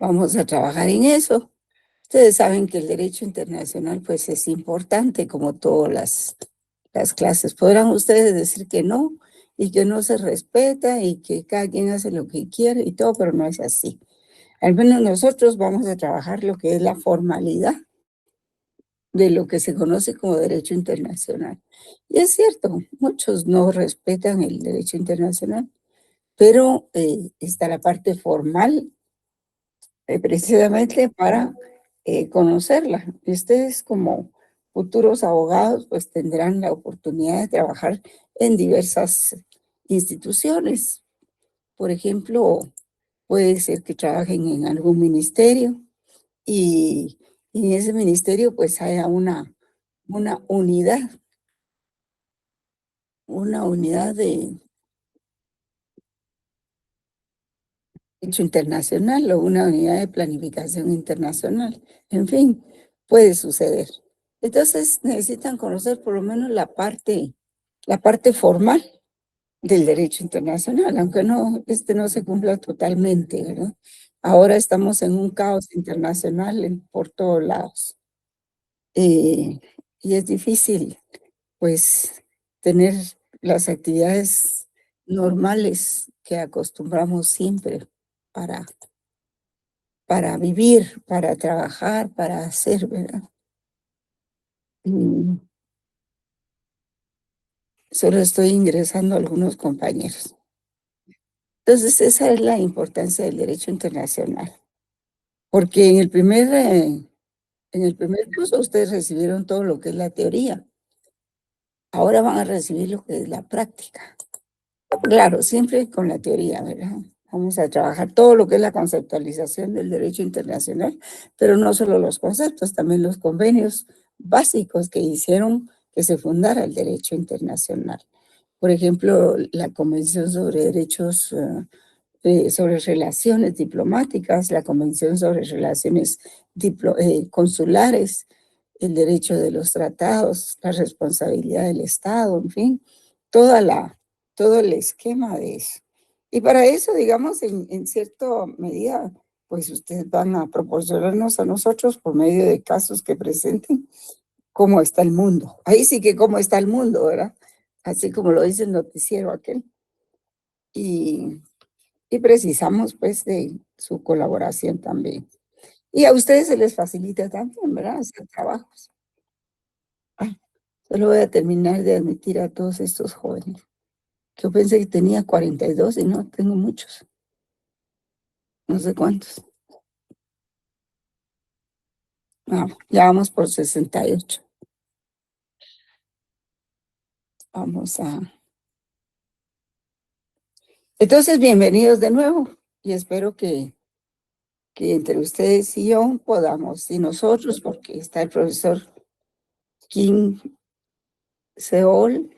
vamos a trabajar en eso. Ustedes saben que el derecho internacional pues es importante como todas las clases. Podrán ustedes decir que no y que no se respeta y que cada quien hace lo que quiere y todo, pero no es así. Al menos nosotros vamos a trabajar lo que es la formalidad de lo que se conoce como derecho internacional. Y es cierto, muchos no respetan el derecho internacional, pero está la parte formal precisamente para conocerla. Y ustedes como futuros abogados pues tendrán la oportunidad de trabajar en diversas instituciones. Por ejemplo, puede ser que trabajen en algún ministerio y en ese ministerio pues haya una unidad de hecho internacional o una unidad de planificación internacional. En fin, puede suceder. Entonces necesitan conocer por lo menos la parte formal del derecho internacional, aunque no, no se cumpla totalmente, ¿verdad? Ahora estamos en un caos internacional por todos lados. eh, y es difícil, pues, tener las actividades normales que acostumbramos siempre para vivir, para trabajar, para hacer, ¿verdad? Mm, Solo estoy ingresando a algunos compañeros. Entonces, esa es la importancia del derecho internacional, porque en el primer curso ustedes recibieron todo lo que es la teoría, ahora van a recibir lo que es la práctica. Claro, siempre con la teoría, ¿verdad? Vamos a trabajar todo lo que es la conceptualización del derecho internacional, pero no solo los conceptos, también los convenios básicos que hicieron que se fundara el derecho internacional. Por ejemplo, la Convención sobre Derechos, sobre Relaciones Diplomáticas, la Convención sobre Relaciones Consulares, el derecho de los tratados, la responsabilidad del Estado, en fin, toda todo el esquema de eso. Y para eso, digamos, en cierta medida, pues ustedes van a proporcionarnos a nosotros por medio de casos que presenten cómo está el mundo. Ahí sí que cómo está el mundo, ¿verdad? Así como lo dice el noticiero aquel. Y, y precisamos pues de su colaboración también. Y a ustedes se les facilita también, ¿verdad? Hacer trabajos. Ah, solo voy a terminar de admitir a todos estos jóvenes. Yo pensé que tenía 42 y no, tengo muchos, no sé cuántos. Ah, ya vamos por 68. Vamos a... Entonces, bienvenidos de nuevo y espero que entre ustedes y yo podamos, y nosotros, porque está el profesor Kim Seol,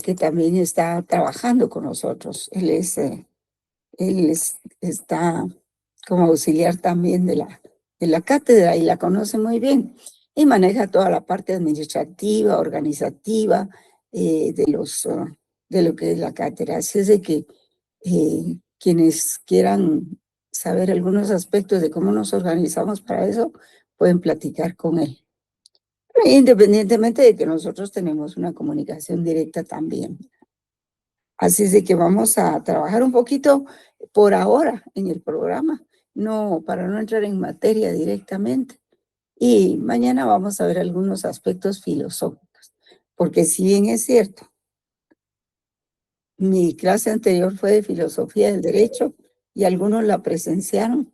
que también está trabajando con nosotros. Está como auxiliar también de la cátedra y la conoce muy bien y maneja toda la parte administrativa, organizativa de lo que es la cátedra. Así es de que quienes quieran saber algunos aspectos de cómo nos organizamos para eso, pueden platicar con él. Independientemente de que nosotros tenemos una comunicación directa también. Así es de que vamos a trabajar un poquito por ahora en el programa, no, para no entrar en materia directamente. Y mañana vamos a ver algunos aspectos filosóficos, porque si bien es cierto, mi clase anterior fue de filosofía del derecho y algunos la presenciaron,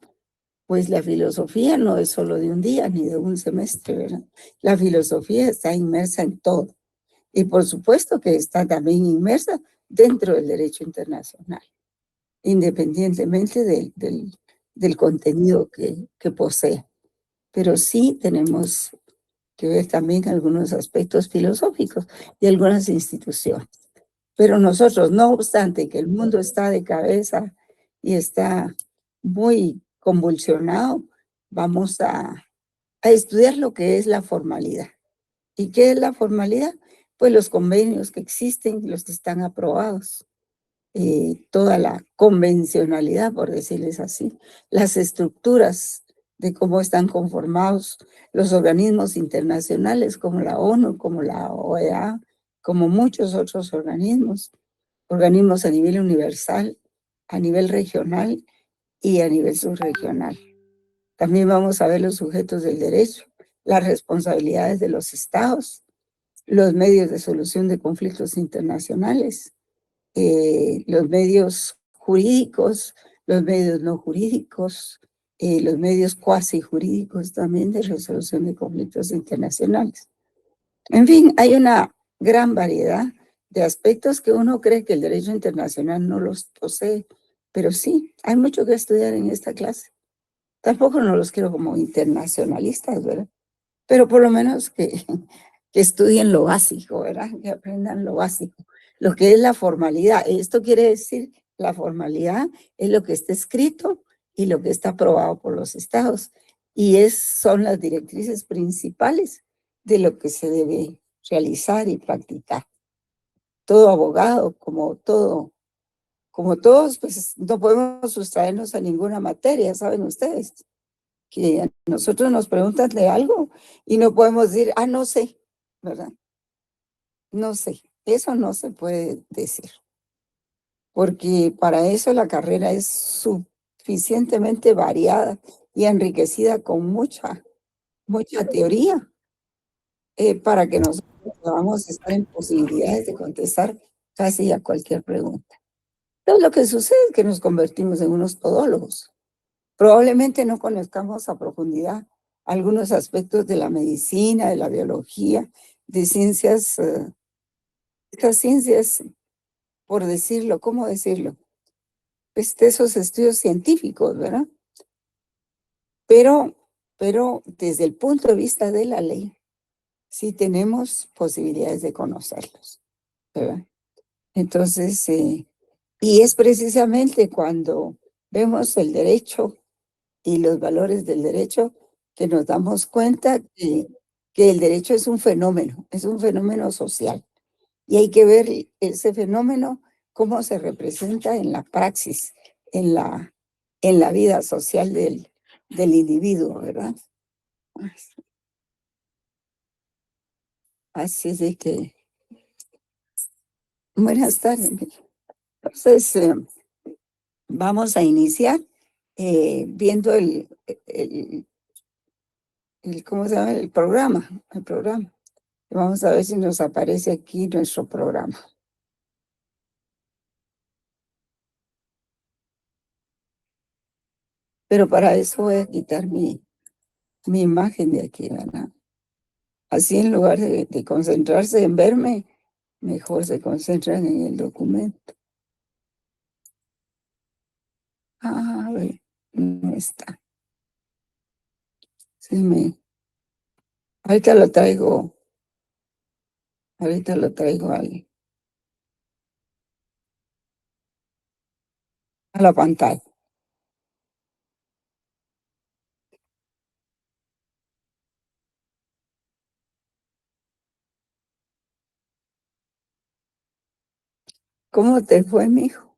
pues la filosofía no es solo de un día ni de un semestre, ¿verdad? La filosofía está inmersa en todo. Y por supuesto que está también inmersa dentro del derecho internacional, independientemente del contenido que posee. Pero sí tenemos que ver también algunos aspectos filosóficos de algunas instituciones. Pero nosotros, no obstante que el mundo está de cabeza y está muy convulsionado, vamos a estudiar lo que es la formalidad. ¿Y qué es la formalidad? Pues los convenios que existen, los que están aprobados. toda la convencionalidad, por decirles así, las estructuras de cómo están conformados los organismos internacionales como la ONU, como la OEA, como muchos otros organismos, organismos a nivel universal, a nivel regional y a nivel subregional. También vamos a ver los sujetos del derecho, las responsabilidades de los estados, los medios de solución de conflictos internacionales, los medios jurídicos, los medios no jurídicos, los medios cuasi jurídicos también de resolución de conflictos internacionales. En fin, hay una gran variedad de aspectos que uno cree que el derecho internacional no los posee, pero sí, hay mucho que estudiar en esta clase. Tampoco no los quiero como internacionalistas, ¿verdad? Pero por lo menos que estudien lo básico, ¿verdad? Que aprendan lo básico, lo que es la formalidad. Esto quiere decir, la formalidad es lo que está escrito y lo que está aprobado por los estados. Y son las directrices principales de lo que se debe realizar y practicar. Todo abogado, como todos, pues no podemos sustraernos a ninguna materia, ¿saben ustedes? Que a nosotros nos preguntan de algo y no podemos decir, ah, no sé, ¿verdad? No sé, eso no se puede decir, porque para eso la carrera es suficientemente variada y enriquecida con mucha teoría, para que nosotros podamos estar en posibilidades de contestar casi a cualquier pregunta. Entonces, lo que sucede es que nos convertimos en unos todólogos. Probablemente no conozcamos a profundidad algunos aspectos de la medicina, de la biología, de ciencias, estas ciencias, por decirlo, ¿cómo decirlo? Pues de esos estudios científicos, ¿verdad? Pero, pero desde el punto de vista de la ley, sí tenemos posibilidades de conocerlos, ¿verdad? Entonces, y es precisamente cuando vemos el derecho y los valores del derecho que nos damos cuenta que el derecho es un fenómeno social. Y hay que ver ese fenómeno, cómo se representa en la praxis, en la vida social del individuo, ¿verdad? Así es de que, buenas tardes. Entonces, vamos a iniciar viendo ¿cómo se llama? El programa. Vamos a ver si nos aparece aquí nuestro programa. Pero para eso voy a quitar mi imagen de aquí, ¿verdad? Así en lugar de concentrarse en verme, mejor se concentran en el documento. A ver, no está. Sí, ahorita lo traigo, ahorita lo traigo a la pantalla. ¿Cómo te fue, mijo?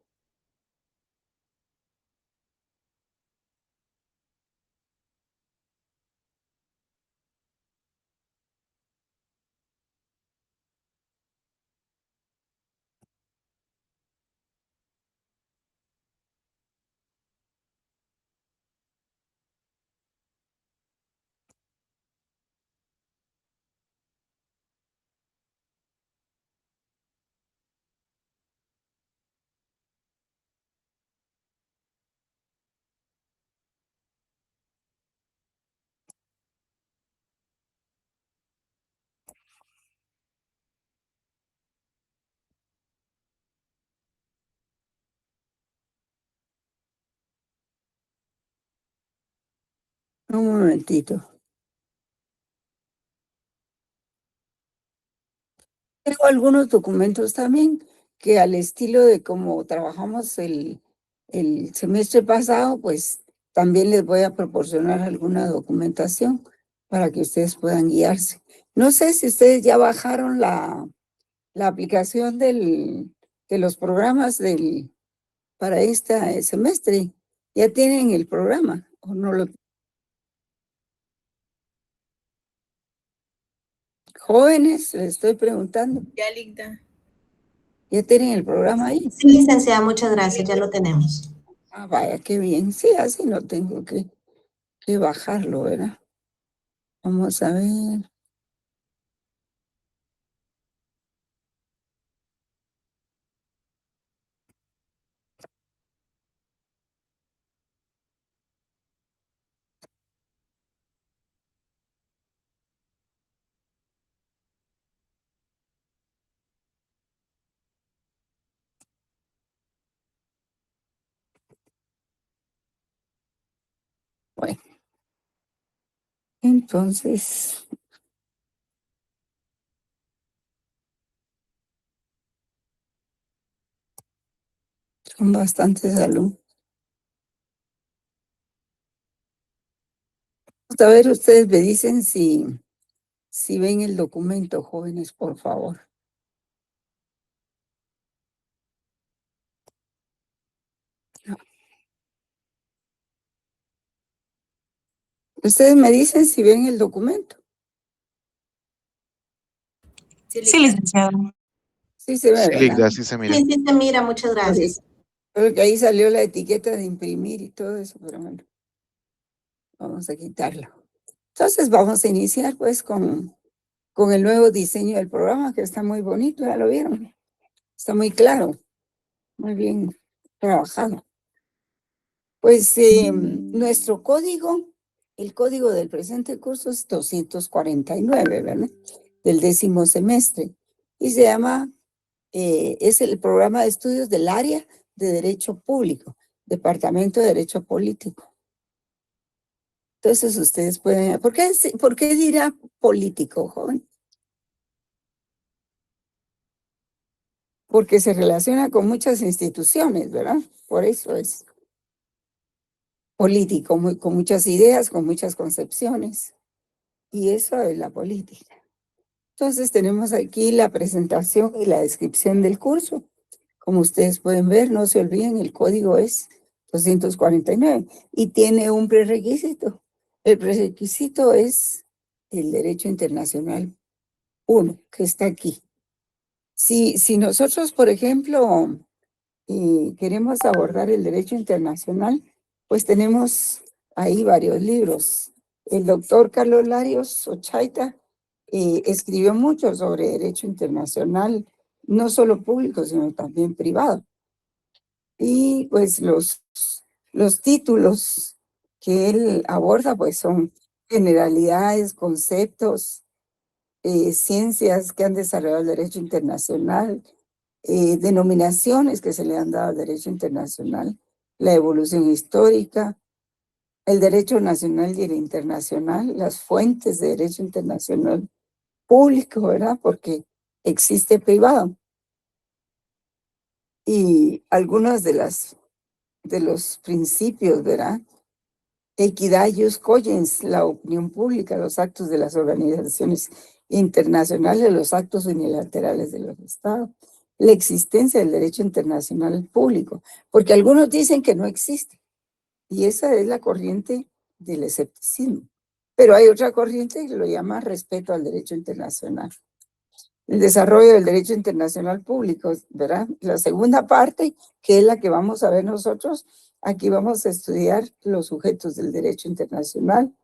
Un momentito. Tengo algunos documentos también que al estilo de cómo trabajamos el semestre pasado, pues también les voy a proporcionar alguna documentación para que ustedes puedan guiarse. No sé si ustedes ya bajaron la aplicación que los programas para este semestre ya tienen el programa, ¿o no lo? Jóvenes, les estoy preguntando, Ya, Linda. ¿ya tienen el programa ahí? Sí, licenciada, muchas gracias, ya lo tenemos. Ah, vaya, qué bien. Sí, así no tengo que bajarlo, ¿verdad? Vamos a ver. Bueno, entonces, son bastantes alumnos. A ver, ustedes me dicen si ven el documento, jóvenes, por favor. Ustedes me dicen si ven el documento. Sí, licenciada. Sí se ve, Sí, ¿verdad? Ligda, sí se mira. Sí, sí se mira, muchas gracias. Creo que ahí salió la etiqueta de imprimir y todo eso, pero bueno, vamos a quitarlo. Entonces vamos a iniciar pues con el nuevo diseño del programa, que está muy bonito, ya lo vieron. Está muy claro, muy bien trabajado. Pues nuestro código, el código del presente curso es 249, ¿verdad? Del 10º semestre. Y se llama, es el programa de estudios del área de Derecho Público, Departamento de Derecho Político. Entonces ustedes pueden, ¿por qué dirá político, joven? Porque se relaciona con muchas instituciones, ¿verdad? Por eso es político, con muchas ideas, con muchas concepciones. Y eso es la política. Entonces tenemos aquí la presentación y la descripción del curso. Como ustedes pueden ver, no se olviden, el código es 249 y tiene un prerequisito. El prerequisito es el derecho internacional 1, que está aquí. Si nosotros, por ejemplo, queremos abordar el derecho internacional, pues tenemos ahí varios libros. El doctor Carlos Larios Ochaita escribió mucho sobre derecho internacional, no solo público, sino también privado. Y pues los títulos que él aborda pues son generalidades, conceptos, ciencias que han desarrollado el derecho internacional, denominaciones que se le han dado al derecho internacional, la evolución histórica, el derecho nacional y el internacional, las fuentes de derecho internacional público, ¿verdad? Porque existe privado. Y algunos de los principios, ¿verdad? Equidad ius cogens, la opinión pública, los actos de las organizaciones internacionales, los actos unilaterales de los estados, la existencia del derecho internacional público, porque algunos dicen que no existe, y esa es la corriente del escepticismo. Pero hay otra corriente que lo llama respeto al derecho internacional. El desarrollo del derecho internacional público, ¿verdad? La segunda parte, que es la que vamos a ver nosotros, aquí vamos a estudiar los sujetos del derecho internacional,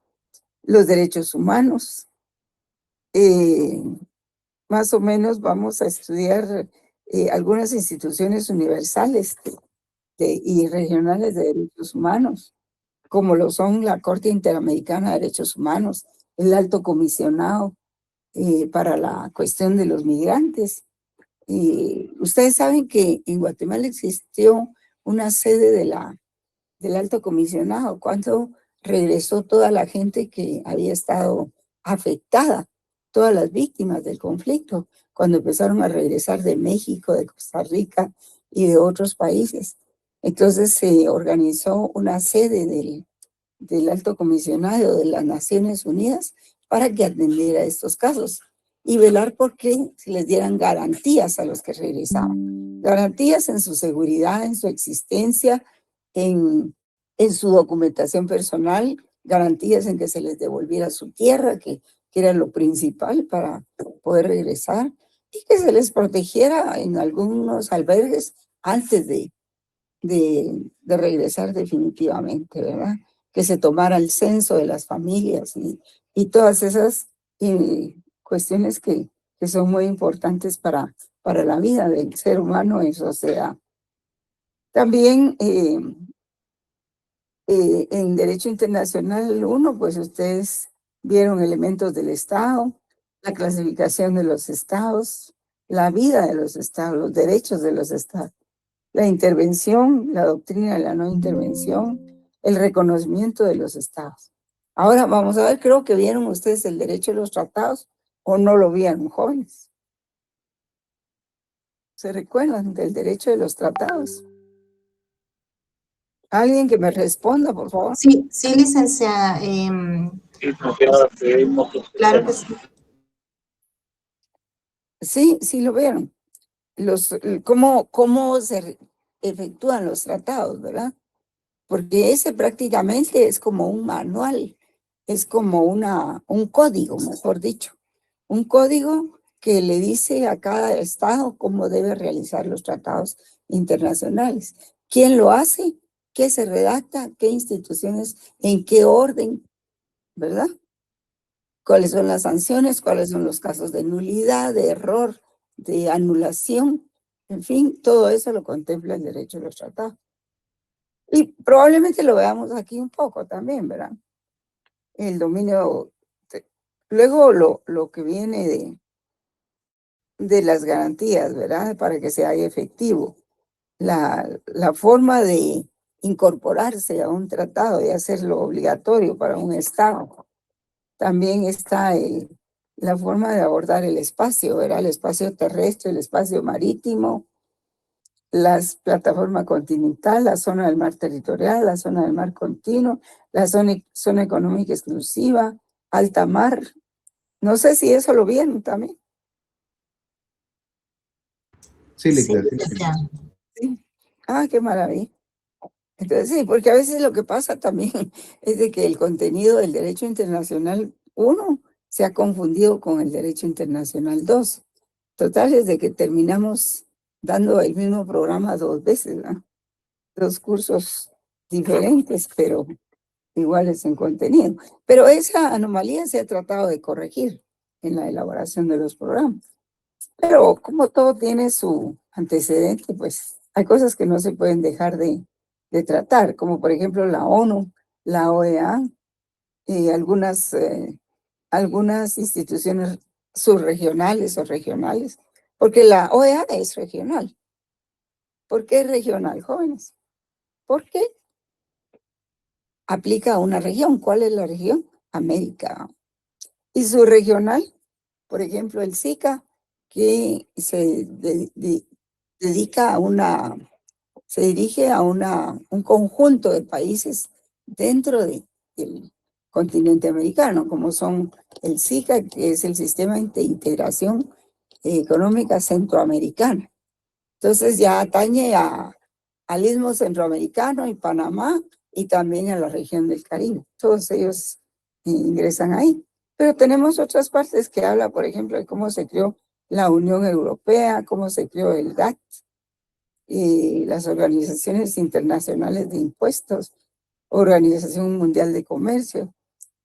los derechos humanos, más o menos vamos a estudiar algunas instituciones universales y regionales de derechos humanos, como lo son la Corte Interamericana de Derechos Humanos, el Alto Comisionado para la cuestión de los migrantes. Ustedes saben que en Guatemala existió una sede del Alto Comisionado cuando regresó toda la gente que había estado afectada, todas las víctimas del conflicto, cuando empezaron a regresar de México, de Costa Rica y de otros países. Entonces se organizó una sede del Alto Comisionado de las Naciones Unidas para que atendiera estos casos. y velar por que se les dieran garantías a los que regresaban. Garantías en su seguridad, en su existencia, en su documentación personal, garantías en que se les devolviera su tierra, que era lo principal para poder regresar, y que se les protegiera en algunos albergues antes de regresar definitivamente, ¿verdad? Que se tomara el censo de las familias y todas esas cuestiones que son muy importantes para la vida del ser humano en sociedad. También en Derecho Internacional 1, pues ustedes vieron elementos del Estado, la clasificación de los estados, la vida de los estados, los derechos de los estados, la intervención, la doctrina de la no intervención, el reconocimiento de los estados. Ahora vamos a ver, creo que vieron ustedes el derecho de los tratados o no lo vieron, jóvenes. ¿Se recuerdan del derecho de los tratados? Alguien que me responda, por favor. Sí, sí, licenciada. Claro que sí. Sí, sí lo vieron. Cómo se efectúan los tratados, ¿verdad? Porque ese prácticamente es como un manual, es como un código, mejor dicho, un código que le dice a cada estado cómo debe realizar los tratados internacionales. ¿Quién lo hace? ¿Qué se redacta? ¿Qué instituciones? ¿En qué orden? ¿Verdad? ¿Cuáles son las sanciones? ¿Cuáles son los casos de nulidad, de error, de anulación? En fin, todo eso lo contempla el derecho de los tratados. Y probablemente lo veamos aquí un poco también, ¿verdad? El dominio, luego lo que viene de las garantías, ¿verdad? Para que sea efectivo. La forma de incorporarse a un tratado y hacerlo obligatorio para un Estado. También está la forma de abordar el espacio, ¿verdad? El espacio terrestre, el espacio marítimo, las plataformas continental, la zona del mar territorial, la zona del mar continuo, la zona económica exclusiva, alta mar. No sé si eso lo vieron también. Sí, Sí, licenciada. Sí. Ah, qué maravilla. Entonces, sí, porque a veces lo que pasa también es de que el contenido del derecho internacional 1 se ha confundido con el derecho internacional 2. Total, es de que terminamos dando el mismo programa 2 veces, ¿no? 2 cursos diferentes, pero iguales en contenido. Pero esa anomalía se ha tratado de corregir en la elaboración de los programas. Pero como todo tiene su antecedente, pues hay cosas que no se pueden dejar de tratar, como por ejemplo la ONU, la OEA y algunas instituciones subregionales o regionales, porque la OEA es regional. ¿Por qué es regional, jóvenes? Porque aplica a una región. ¿Cuál es la región? América. Y subregional, por ejemplo, el SICA, que dedica se dirige a un conjunto de países dentro del continente americano, como son el SICA, que es el Sistema de Integración Económica Centroamericana. Entonces ya atañe al Istmo Centroamericano y Panamá y también a la región del Caribe. Todos ellos ingresan ahí. Pero tenemos otras partes que habla, por ejemplo, de cómo se creó la Unión Europea, cómo se creó el GATT, y las organizaciones internacionales de impuestos, Organización Mundial de Comercio,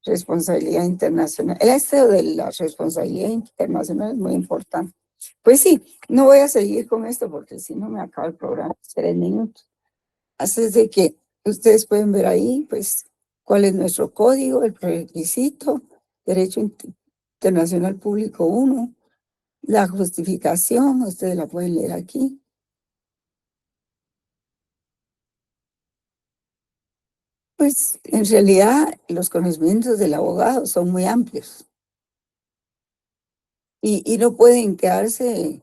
responsabilidad internacional. Esto de la responsabilidad internacional es muy importante. Pues sí, no voy a seguir con esto porque si no me acaba el programa, 3 minutos. Así es de que ustedes pueden ver ahí, pues, cuál es nuestro código, el requisito, Derecho Internacional Público 1, la justificación, ustedes la pueden leer aquí. Pues en realidad los conocimientos del abogado son muy amplios y no pueden quedarse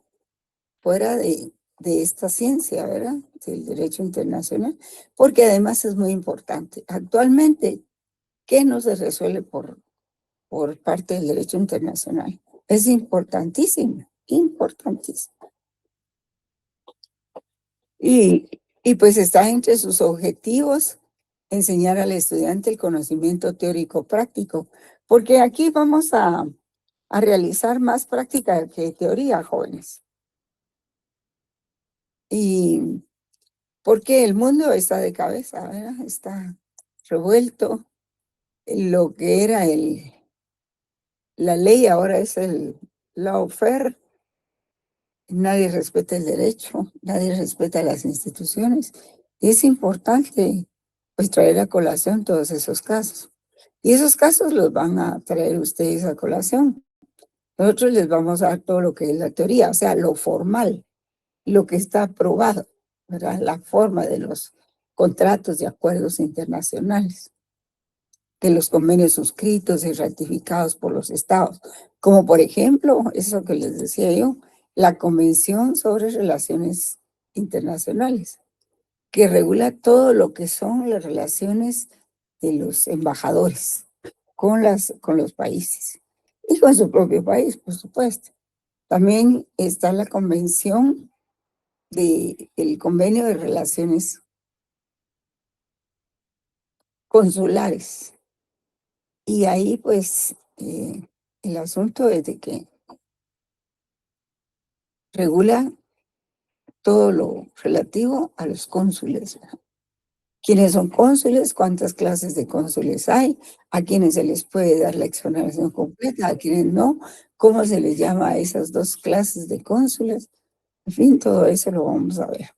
fuera de esta ciencia, ¿verdad? Del derecho internacional, porque además es muy importante. Actualmente, ¿qué no se resuelve por parte del derecho internacional? Es importantísimo, importantísimo. Y pues está entre sus objetivos enseñar al estudiante el conocimiento teórico práctico, porque aquí vamos a realizar más práctica que teoría, jóvenes. Y porque el mundo está de cabeza, ¿verdad? Está revuelto. Lo que era la ley ahora es el lawfare. Nadie respeta el derecho, nadie respeta las instituciones. Y es importante pues traer a colación todos esos casos. Y esos casos los van a traer ustedes a colación. Nosotros les vamos a dar todo lo que es la teoría, o sea, lo formal, lo que está aprobado, ¿verdad? La forma de los contratos y acuerdos internacionales, de los convenios suscritos y ratificados por los estados, como por ejemplo, eso que les decía yo, la Convención sobre Relaciones Internacionales, que regula todo lo que son las relaciones de los embajadores con los países y con su propio país, por supuesto. También está la Convención el Convenio de Relaciones Consulares. Y ahí, pues, el asunto es de que regula todo lo relativo a los cónsules, ¿verdad? ¿Quiénes son cónsules? ¿Cuántas clases de cónsules hay? ¿A quiénes se les puede dar la exoneración completa? ¿A quiénes no? ¿Cómo se les llama a esas dos clases de cónsules? En fin, todo eso lo vamos a ver.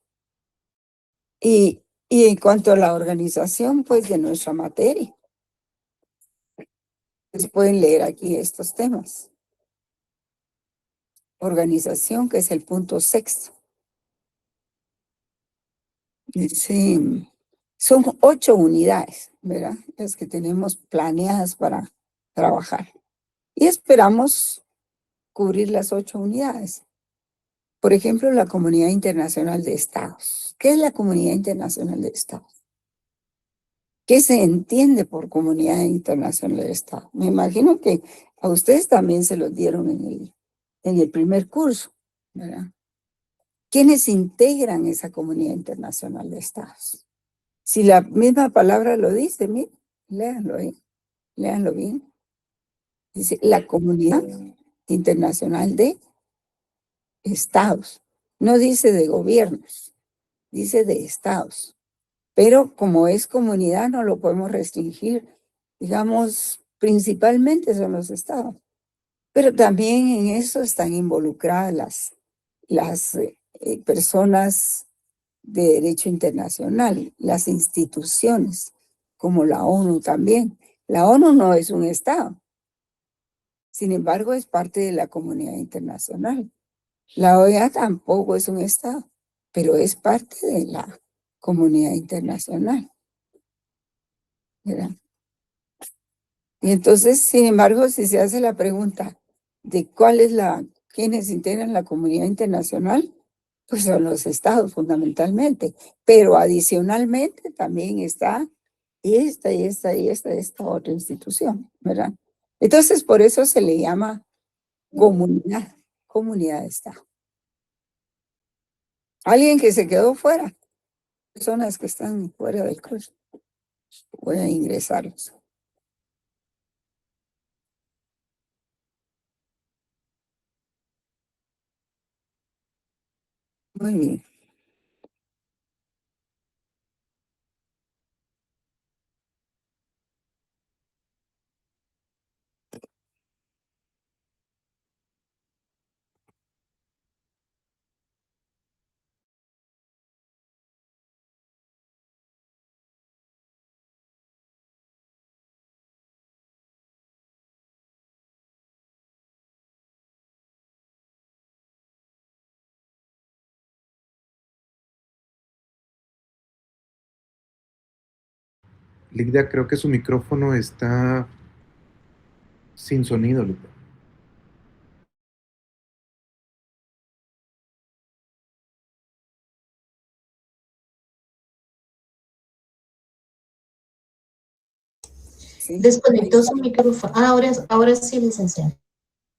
Y en cuanto a la organización, pues, de nuestra materia, pues pueden leer aquí estos temas. Organización, que es el punto sexto. Sí, son 8 unidades, ¿verdad? Las que tenemos planeadas para trabajar. Y esperamos cubrir las 8 unidades. Por ejemplo, la Comunidad Internacional de Estados. ¿Qué es la Comunidad Internacional de Estados? ¿Qué se entiende por Comunidad Internacional de Estados? Me imagino que a ustedes también se los dieron en el primer curso, ¿verdad? ¿Quiénes integran esa Comunidad Internacional de Estados? Si la misma palabra lo dice, miren, léanlo ahí, léanlo bien. Dice la Comunidad Internacional de Estados. No dice de gobiernos, dice de estados. Pero como es comunidad, no lo podemos restringir. Digamos, principalmente son los estados. Pero también en eso están involucradas las personas de derecho internacional, las instituciones, como la ONU también. La ONU no es un Estado, sin embargo es parte de la comunidad internacional. La OEA tampoco es un Estado, pero es parte de la comunidad internacional, ¿verdad? Y entonces, sin embargo, si se hace la pregunta de quiénes integran la comunidad internacional, pues son los estados fundamentalmente, pero adicionalmente también está esta otra institución, ¿verdad? Entonces, por eso se le llama comunidad de Estado. Alguien que se quedó fuera, personas que están fuera del curso, voy a ingresarlos. Muy bien. Ligda, creo que su micrófono está sin sonido, Ligda. Sí. Desconectó su micrófono. Ahora sí, licenciada.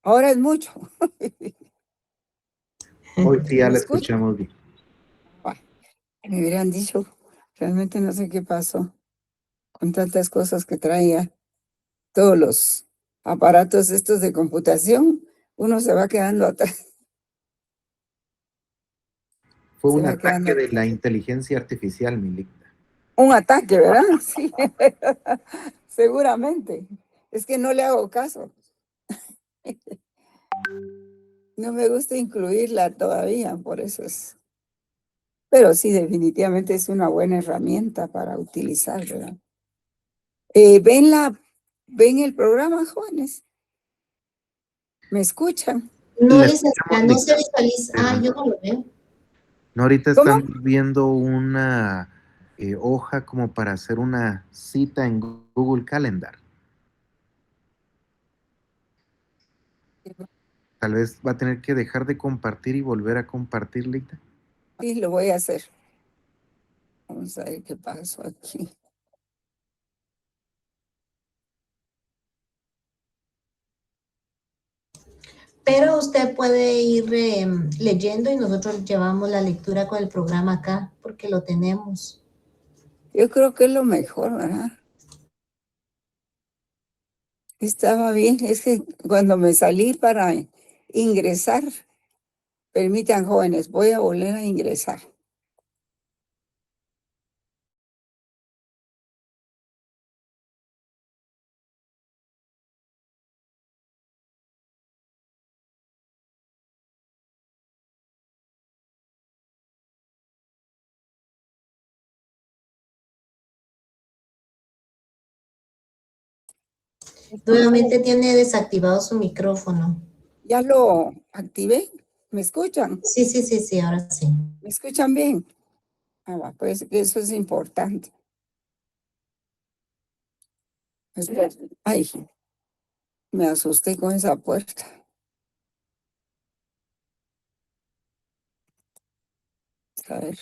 Ahora es mucho. Hoy sí ya ¿Me la escucha? escuchamos bien. Me hubieran dicho, realmente no sé qué pasó con tantas cosas que traía, todos los aparatos estos de computación, uno se va quedando atrás, Fue se un va quedando ataque de atrás. la inteligencia artificial, Milicta. Un ataque, ¿verdad? Sí, seguramente. Es que no le hago caso. No me gusta incluirla todavía, por eso es. Pero sí, definitivamente es una buena herramienta para utilizar, ¿verdad? ¿Ven el programa, jóvenes? ¿Me escuchan? No, La licenciada, escuchamos, no se Milicta, visualiza. Ah, pero yo no lo veo. no, ahorita ¿Cómo? estamos viendo una hoja como para hacer una cita en Google Calendar. Tal vez va a tener que dejar de compartir y volver a compartir, Licta. Sí, lo voy a hacer. Vamos a ver qué pasó aquí. Pero usted puede ir leyendo y nosotros llevamos la lectura con el programa acá, porque lo tenemos. Yo creo que es lo mejor, ¿verdad? Estaba bien. Es que cuando me salí para ingresar, permitan, jóvenes, voy a volver a ingresar. Nuevamente tiene desactivado su micrófono. Ya lo activé. ¿Me escuchan? Sí, sí, sí, sí, ahora sí. ¿Me escuchan bien? Ah, va, pues eso es importante. Espera. Ay, me asusté con esa puerta. A ver,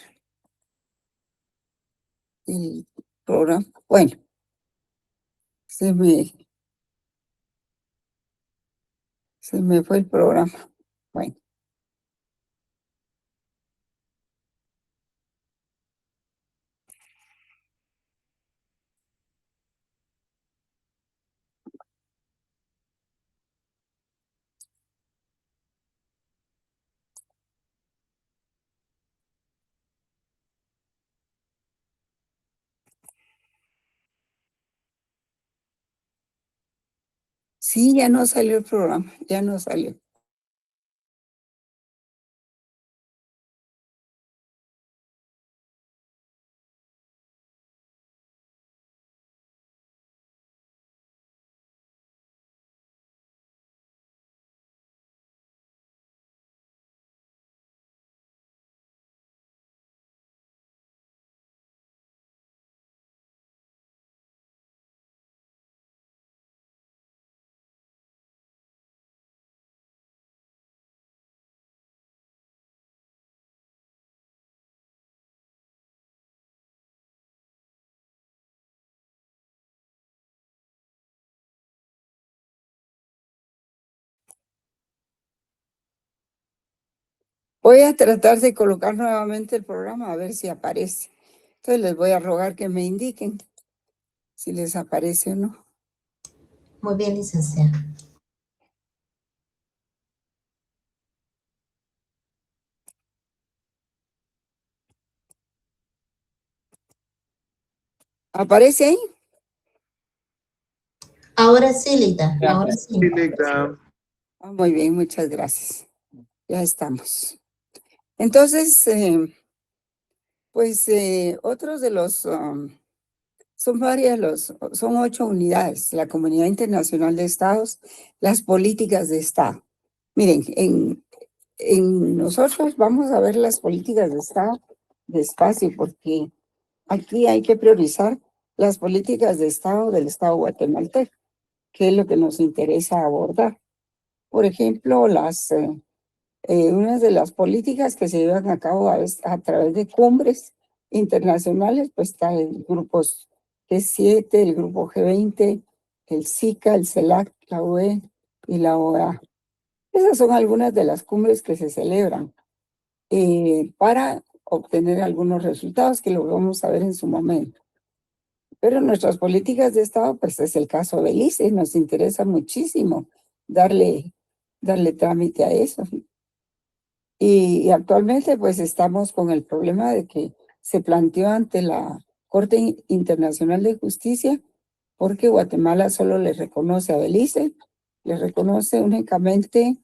el programa. Bueno, se me fue el programa. Bueno, sí, ya no salió el programa, ya no salió. Voy a tratar de colocar nuevamente el programa a ver si aparece. Entonces les voy a rogar que me indiquen si les aparece o no. Muy bien, licenciada. ¿Aparece ahí? Ahora sí, Lita, Ya. ahora sí. Sí, Licta. Ah, muy bien, muchas gracias. Ya estamos. Entonces, pues otros de los, son 8 unidades, la Comunidad Internacional de Estados, las políticas de Estado. Miren, en nosotros vamos a ver las políticas de Estado despacio, porque aquí hay que priorizar las políticas de Estado del Estado guatemalteco, que es lo que nos interesa abordar. Por ejemplo, una de las políticas que se llevan a cabo a través de cumbres internacionales, pues está el grupo G7, el grupo G20, el SICA, el CELAC, la UE y la OEA. Esas son algunas de las cumbres que se celebran para obtener algunos resultados que lo vamos a ver en su momento. Pero nuestras políticas de Estado, pues es el caso de Belice, nos interesa muchísimo darle, darle trámite a eso. Y actualmente pues estamos con el problema de que se planteó ante la Corte Internacional de Justicia porque Guatemala solo le reconoce a Belice, le reconoce únicamente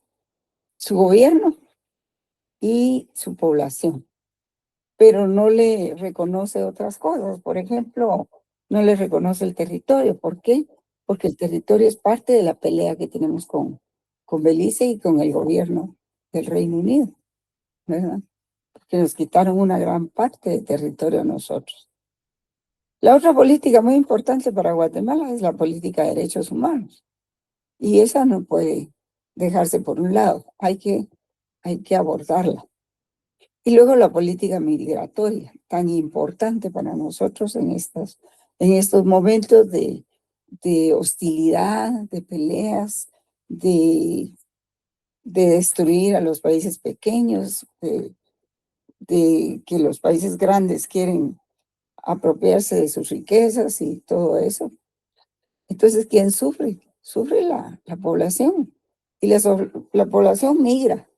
su gobierno y su población, pero no le reconoce otras cosas. Por ejemplo, no le reconoce el territorio. ¿Por qué? Porque el territorio es parte de la pelea que tenemos con Belice y con el gobierno del Reino Unido, ¿verdad? Que nos quitaron una gran parte de territorio a nosotros. La otra política muy importante para Guatemala es la política de derechos humanos. Y esa no puede dejarse por un lado, hay que abordarla. Y luego la política migratoria, tan importante para nosotros en estos momentos de hostilidad, de peleas, de destruir a los países pequeños, de que los países grandes quieren apropiarse de sus riquezas y todo eso. Entonces, ¿quién sufre? Sufre la población. Y la población migra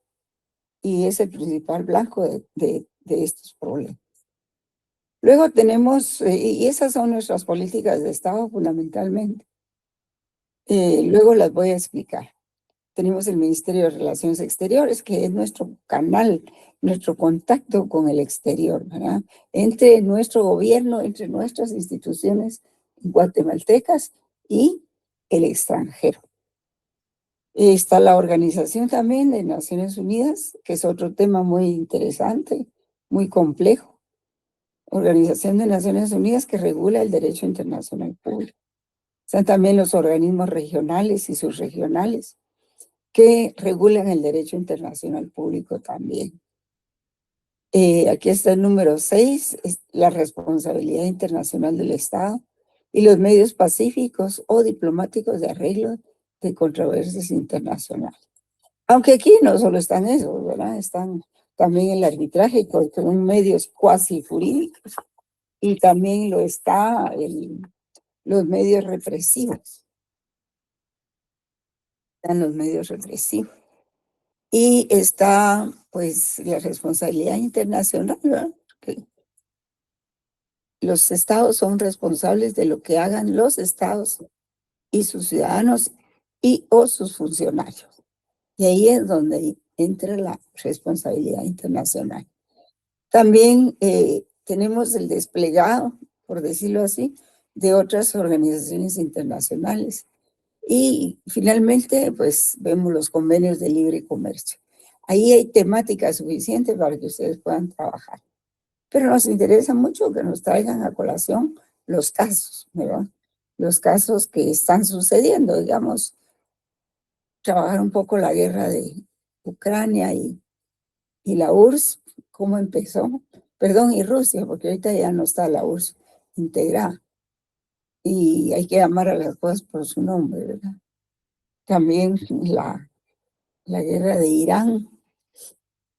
y es el principal blanco de estos problemas. Luego tenemos, y esas son nuestras políticas de Estado fundamentalmente. Luego las voy a explicar. Tenemos el Ministerio de Relaciones Exteriores, que es nuestro canal, nuestro contacto con el exterior, ¿verdad? Entre nuestro gobierno, entre nuestras instituciones guatemaltecas y el extranjero. Está la organización también de Naciones Unidas, que es otro tema muy interesante, muy complejo. Organización de Naciones Unidas que regula el derecho internacional público. Están también los organismos regionales y subregionales que regulan el derecho internacional público también. Aquí está el número 6, es la responsabilidad internacional del Estado y los medios pacíficos o diplomáticos de arreglo de controversias internacionales. Aunque aquí no solo están esos, ¿verdad? Están también el arbitraje, porque son medios cuasi jurídicos, y también lo está los medios represivos. Están los medios represivos. Y está, pues, la responsabilidad internacional, ¿verdad? Que los estados son responsables de lo que hagan los estados y sus ciudadanos y o sus funcionarios. Y ahí es donde entra la responsabilidad internacional. También tenemos el desplegado, por decirlo así, de otras organizaciones internacionales. Y finalmente, pues vemos los convenios de libre comercio. Ahí hay temática suficiente para que ustedes puedan trabajar. Pero nos interesa mucho que nos traigan a colación los casos, ¿verdad? Los casos que están sucediendo, digamos, trabajar un poco la guerra de Ucrania y la URSS, cómo empezó, perdón, y Rusia, porque ahorita ya no está la URSS integrada. Y hay que llamar a las cosas por su nombre, ¿verdad? También la guerra de Irán,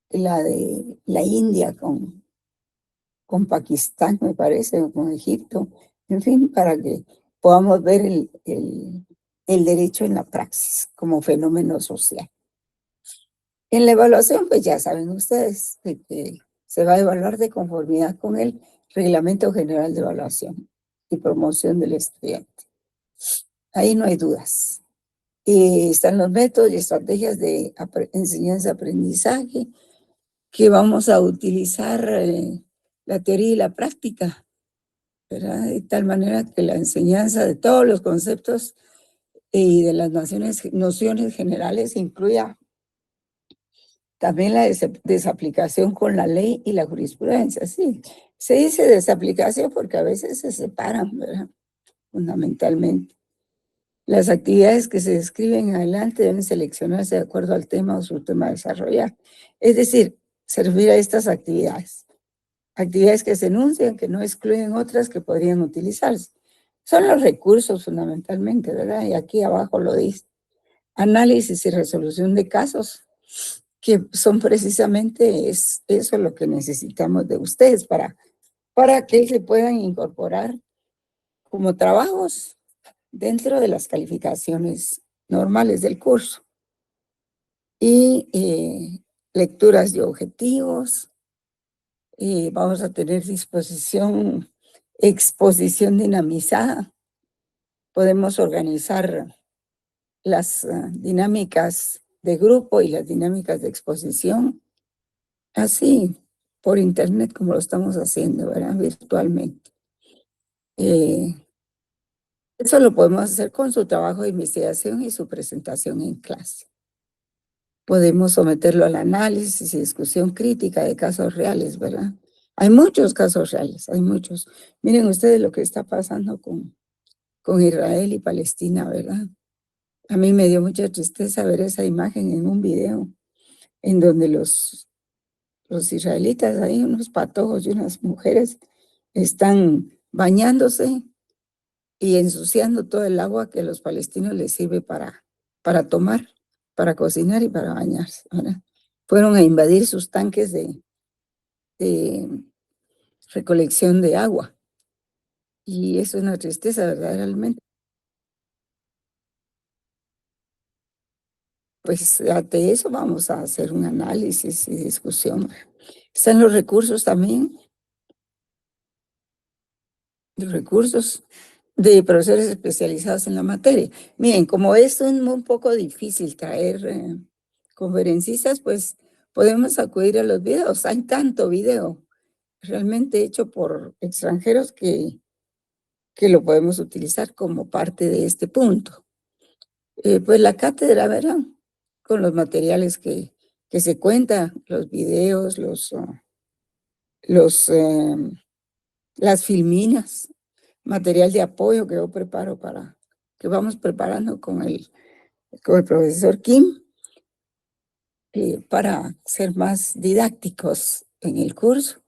la de la India con Pakistán, me parece, o con Egipto, en fin, para que podamos ver el derecho en la praxis como fenómeno social. En la evaluación, pues ya saben ustedes que se va a evaluar de conformidad con el Reglamento General de Evaluación y Promoción del Estudiante. Ahí no hay dudas. Están los métodos y estrategias de enseñanza-aprendizaje que vamos a utilizar la teoría y la práctica, ¿verdad? De tal manera que la enseñanza de todos los conceptos y de las nociones generales incluya también la desaplicación con la ley y la jurisprudencia. Sí, se dice desaplicación porque a veces se separan, ¿verdad? Fundamentalmente. Las actividades que se describen adelante deben seleccionarse de acuerdo al tema o subtema a desarrollar. Es decir, servir a estas actividades. Actividades que se enuncian, que no excluyen otras que podrían utilizarse. Son los recursos fundamentalmente, ¿verdad? Y aquí abajo lo dice. análisis y resolución de casos, que son precisamente eso lo que necesitamos de ustedes para que se puedan incorporar como trabajos dentro de las calificaciones normales del curso. Y lecturas de objetivos, vamos a tener exposición dinamizada. Podemos organizar las dinámicas de grupo y las dinámicas de exposición, así por internet como lo estamos haciendo, ¿verdad? Virtualmente. Eso lo podemos hacer con su trabajo de investigación y su presentación en clase. Podemos someterlo al análisis y discusión crítica de casos reales, ¿verdad? Hay muchos casos reales, hay muchos. Miren ustedes lo que está pasando con Israel y Palestina, ¿verdad? A mí me dio mucha tristeza ver esa imagen en un video en donde los israelitas, hay unos patojos y unas mujeres están bañándose y ensuciando todo el agua que a los palestinos les sirve para tomar, para cocinar y para bañarse, ¿verdad? Fueron a invadir sus tanques de recolección de agua. Y eso es una tristeza, ¿verdad? Realmente. Pues ante eso vamos a hacer un análisis y discusión. Están los recursos también, los recursos de profesores especializados en la materia. Miren, como esto es un poco difícil traer conferencistas, pues podemos acudir a los videos. Hay tanto video realmente hecho por extranjeros que lo podemos utilizar como parte de este punto. Pues la cátedra, ¿verdad? Con los materiales que se cuentan, los videos, las filminas, material de apoyo que yo preparo que vamos preparando con el profesor Kim, para ser más didácticos en el curso.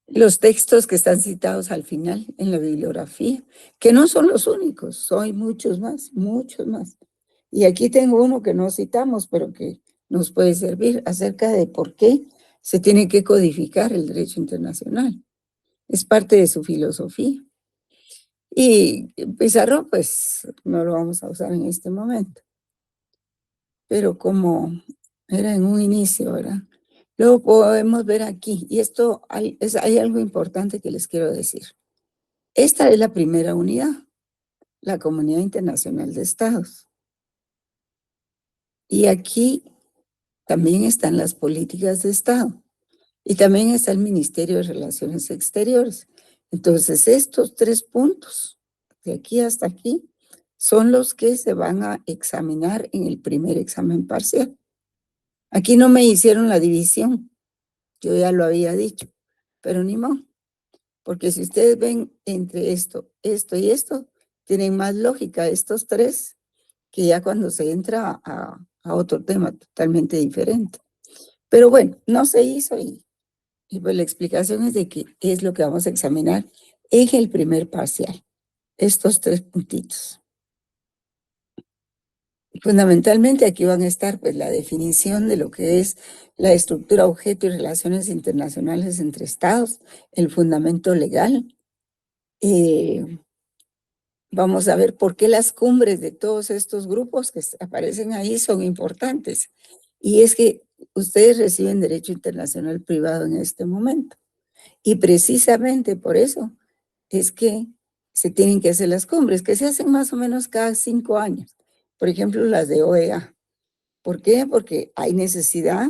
Los textos que están citados al final en la bibliografía, que no son los únicos, hay muchos más, muchos más. Y aquí tengo uno que no citamos, pero que nos puede servir acerca de por qué se tiene que codificar el derecho internacional. Es parte de su filosofía. Y Pizarro, pues, no lo vamos a usar en este momento. Pero como era en un inicio, ¿verdad? Luego podemos ver aquí, y esto hay algo importante que les quiero decir. Esta es la primera unidad, la Comunidad Internacional de Estados. Y aquí también están las políticas de Estado. Y también está el Ministerio de Relaciones Exteriores. Entonces, estos 3 puntos, de aquí hasta aquí, son los que se van a examinar en el primer examen parcial. Aquí no me hicieron la división, yo ya lo había dicho, pero ni modo, porque si ustedes ven entre esto y esto, tienen más lógica estos 3 que ya cuando se entra a otro tema totalmente diferente. Pero bueno, no se hizo y pues la explicación es de que es lo que vamos a examinar en el primer parcial, estos 3 puntitos. Fundamentalmente aquí van a estar pues la definición de lo que es la estructura, objeto y relaciones internacionales entre estados, el fundamento legal. Vamos a ver por qué las cumbres de todos estos grupos que aparecen ahí son importantes. Y es que ustedes reciben derecho internacional privado en este momento. Y precisamente por eso es que se tienen que hacer las cumbres, que se hacen más o menos cada 5 años. Por ejemplo, las de OEA. ¿Por qué? Porque hay necesidad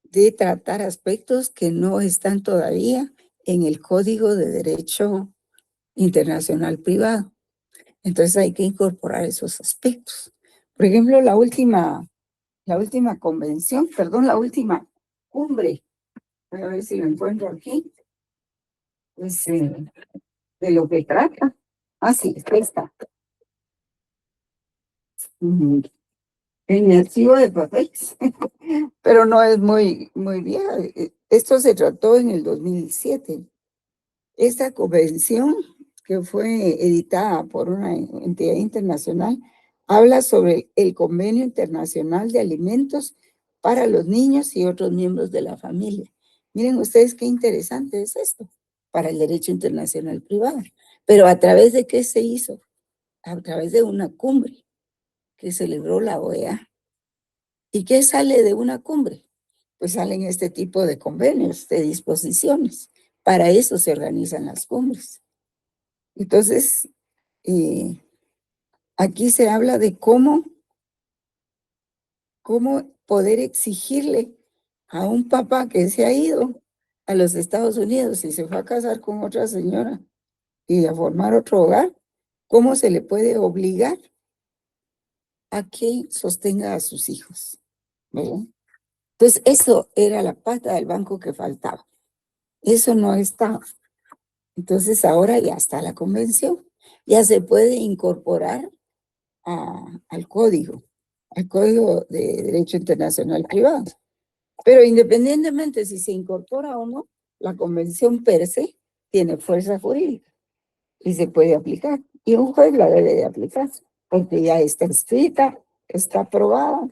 de tratar aspectos que no están todavía en el Código de Derecho Internacional Privado. Entonces hay que incorporar esos aspectos. Por ejemplo, la última convención, perdón, la última cumbre, voy a ver si lo encuentro aquí, pues, de lo que trata. Ah, sí, esta. En mi archivo de papeles, pero no es muy vieja. Esto se trató en el 2007. Esta convención que fue editada por una entidad internacional, habla sobre el Convenio Internacional de Alimentos para los niños y otros miembros de la familia. Miren ustedes qué interesante es esto para el derecho internacional privado. Pero ¿a través de qué se hizo? A través de una cumbre que celebró la OEA. ¿Y qué sale de una cumbre? Pues salen este tipo de convenios, de disposiciones. Para eso se organizan las cumbres. Entonces, aquí se habla de cómo poder exigirle a un papá que se ha ido a los Estados Unidos y se fue a casar con otra señora y a formar otro hogar, cómo se le puede obligar a que sostenga a sus hijos, ¿verdad? Entonces, eso era la pata del banco que faltaba. Eso no estaba. Entonces, ahora ya está la convención. Ya se puede incorporar al código de Derecho Internacional Privado. Pero independientemente si se incorpora o no, la convención per se tiene fuerza jurídica y se puede aplicar. Y un juez la debe de aplicar, porque ya está escrita, está aprobada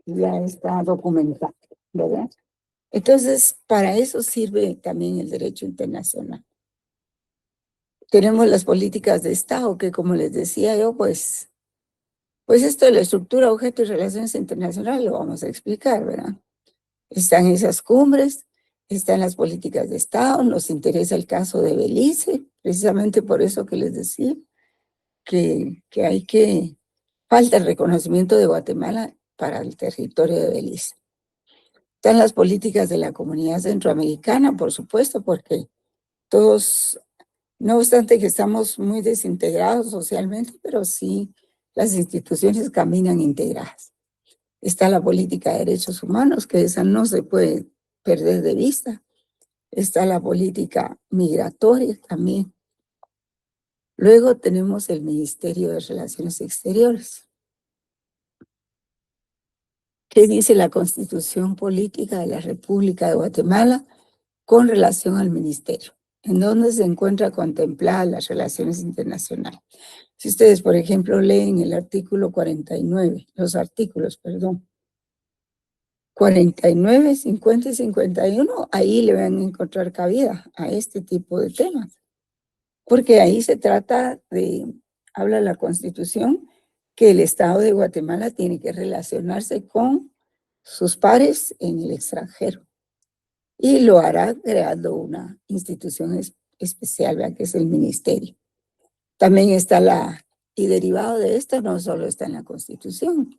y ya está documentada, ¿verdad? Entonces, para eso sirve también el derecho internacional. Tenemos las políticas de Estado, que como les decía yo, pues esto de la estructura, objeto y relaciones internacionales lo vamos a explicar, ¿verdad? Están esas cumbres, están las políticas de Estado, nos interesa el caso de Belice, precisamente por eso que les decía que falta el reconocimiento de Guatemala para el territorio de Belice. Están las políticas de la comunidad centroamericana, por supuesto, porque todos, no obstante que estamos muy desintegrados socialmente, pero sí las instituciones caminan integradas. Está la política de derechos humanos, que esa no se puede perder de vista. Está la política migratoria también. Luego tenemos el Ministerio de Relaciones Exteriores. ¿Qué dice la Constitución Política de la República de Guatemala con relación al ministerio? ¿En dónde se encuentra contemplada las relaciones internacionales? Si ustedes, por ejemplo, leen el artículo 49, los artículos, perdón, 49, 50 y 51, ahí le van a encontrar cabida a este tipo de temas. Porque ahí se trata habla la Constitución, que el Estado de Guatemala tiene que relacionarse con sus pares en el extranjero. Y lo hará creando una institución especial, ¿verdad? Que es el ministerio. También está y derivado de esto, no solo está en la Constitución,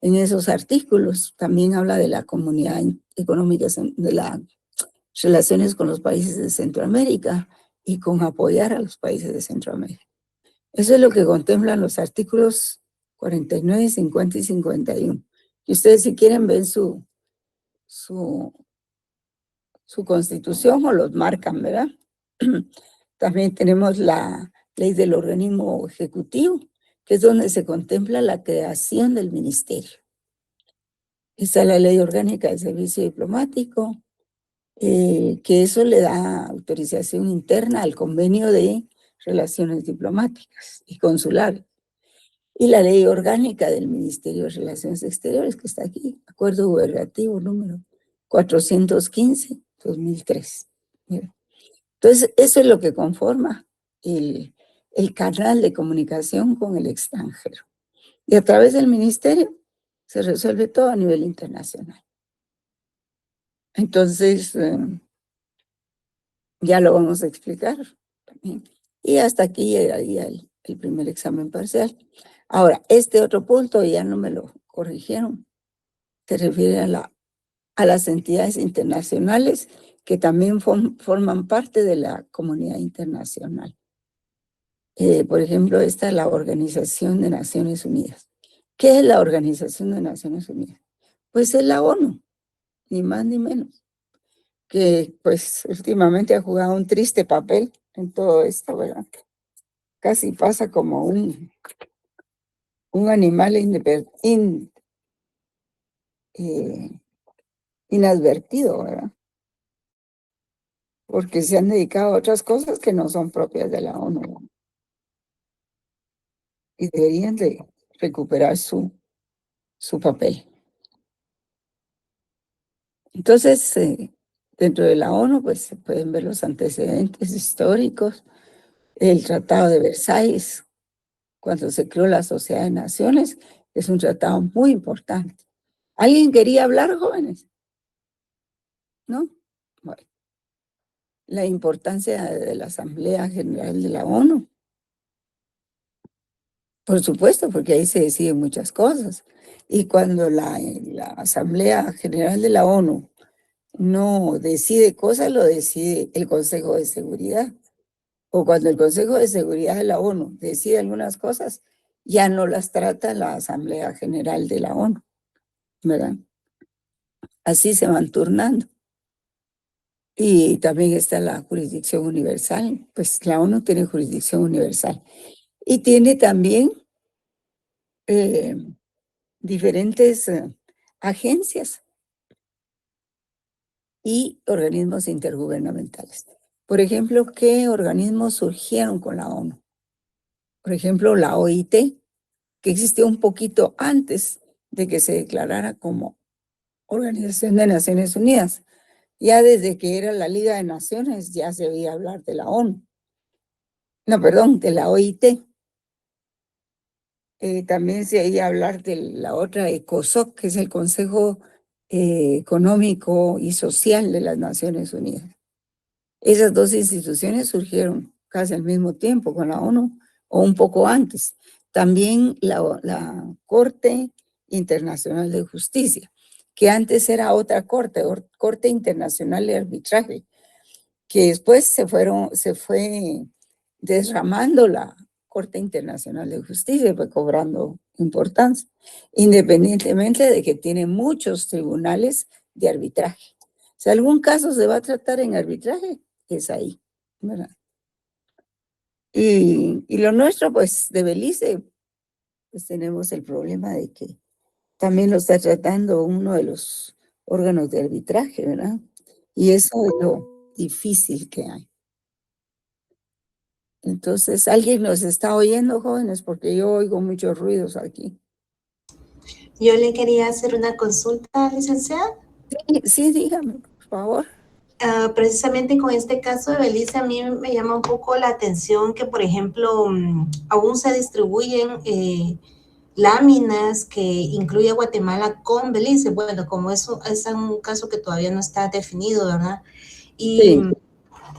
en esos artículos también habla de la comunidad económica, de las relaciones con los países de Centroamérica y con apoyar a los países de Centroamérica. Eso es lo que contemplan los artículos 49, 50 y 51. Y ustedes si quieren ven su constitución o los marcan, ¿verdad? También tenemos la ley del organismo ejecutivo, que es donde se contempla la creación del ministerio. Está la ley orgánica del servicio diplomático, que eso le da autorización interna al convenio de relaciones diplomáticas y consulares. Y la ley orgánica del Ministerio de Relaciones Exteriores, que está aquí, acuerdo gubernativo número 415-2003. Entonces, eso es lo que conforma el canal de comunicación con el extranjero. Y a través del ministerio se resuelve todo a nivel internacional. Entonces, ya lo vamos a explicar también. Y hasta aquí llegaría el primer examen parcial. Ahora, este otro punto ya no me lo corrigieron. Se refiere a las entidades internacionales que también forman parte de la comunidad internacional. Por ejemplo, esta es la Organización de Naciones Unidas. ¿Qué es la Organización de Naciones Unidas? Pues es la ONU, ni más ni menos, que pues últimamente ha jugado un triste papel en todo esto, ¿verdad? Casi pasa como un animal inadvertido, ¿verdad? Porque se han dedicado a otras cosas que no son propias de la ONU. y deberían de recuperar su papel. Entonces, dentro de la ONU, pues se pueden ver los antecedentes históricos, el Tratado de Versalles, cuando se creó la Sociedad de Naciones, es un tratado muy importante. ¿Alguien quería hablar, jóvenes? ¿No? Bueno, la importancia de la Asamblea General de la ONU. Por supuesto, porque ahí se deciden muchas cosas. Y cuando la Asamblea General de la ONU no decide cosas, lo decide el Consejo de Seguridad. O cuando el Consejo de Seguridad de la ONU decide algunas cosas, ya no las trata la Asamblea General de la ONU, ¿verdad? Así se van turnando. Y también está la jurisdicción universal, pues la ONU tiene jurisdicción universal. Y tiene también diferentes agencias y organismos intergubernamentales. Por ejemplo, ¿qué organismos surgieron con la ONU? Por ejemplo, la OIT, que existió un poquito antes de que se declarara como Organización de Naciones Unidas. Ya desde que era la Liga de Naciones ya se oía hablar de la ONU. No, perdón, de la OIT. También se oía hablar de la otra ECOSOC, que es el Consejo Económico y Social de las Naciones Unidas. Esas dos instituciones surgieron casi al mismo tiempo con la ONU o un poco antes. También la Corte Internacional de Justicia, que antes era otra corte, Corte Internacional de Arbitraje, que después se fue desramando la Corte Internacional de Justicia y fue cobrando importancia, independientemente de que tiene muchos tribunales de arbitraje. Si algún caso se va a tratar en arbitraje, es ahí, ¿verdad? Y lo nuestro, pues, de Belice, pues tenemos el problema de que también lo está tratando uno de los órganos de arbitraje, ¿verdad? Y eso es lo difícil que hay. Entonces, ¿alguien nos está oyendo, jóvenes? Porque yo oigo muchos ruidos aquí. Yo le quería hacer una consulta, licenciada. Sí, dígame, por favor. Precisamente con este caso de Belice, a mí me llama un poco la atención que, por ejemplo, aún se distribuyen láminas que incluye Guatemala con Belice. Bueno, como eso es un caso que todavía no está definido, ¿verdad? Y, Sí.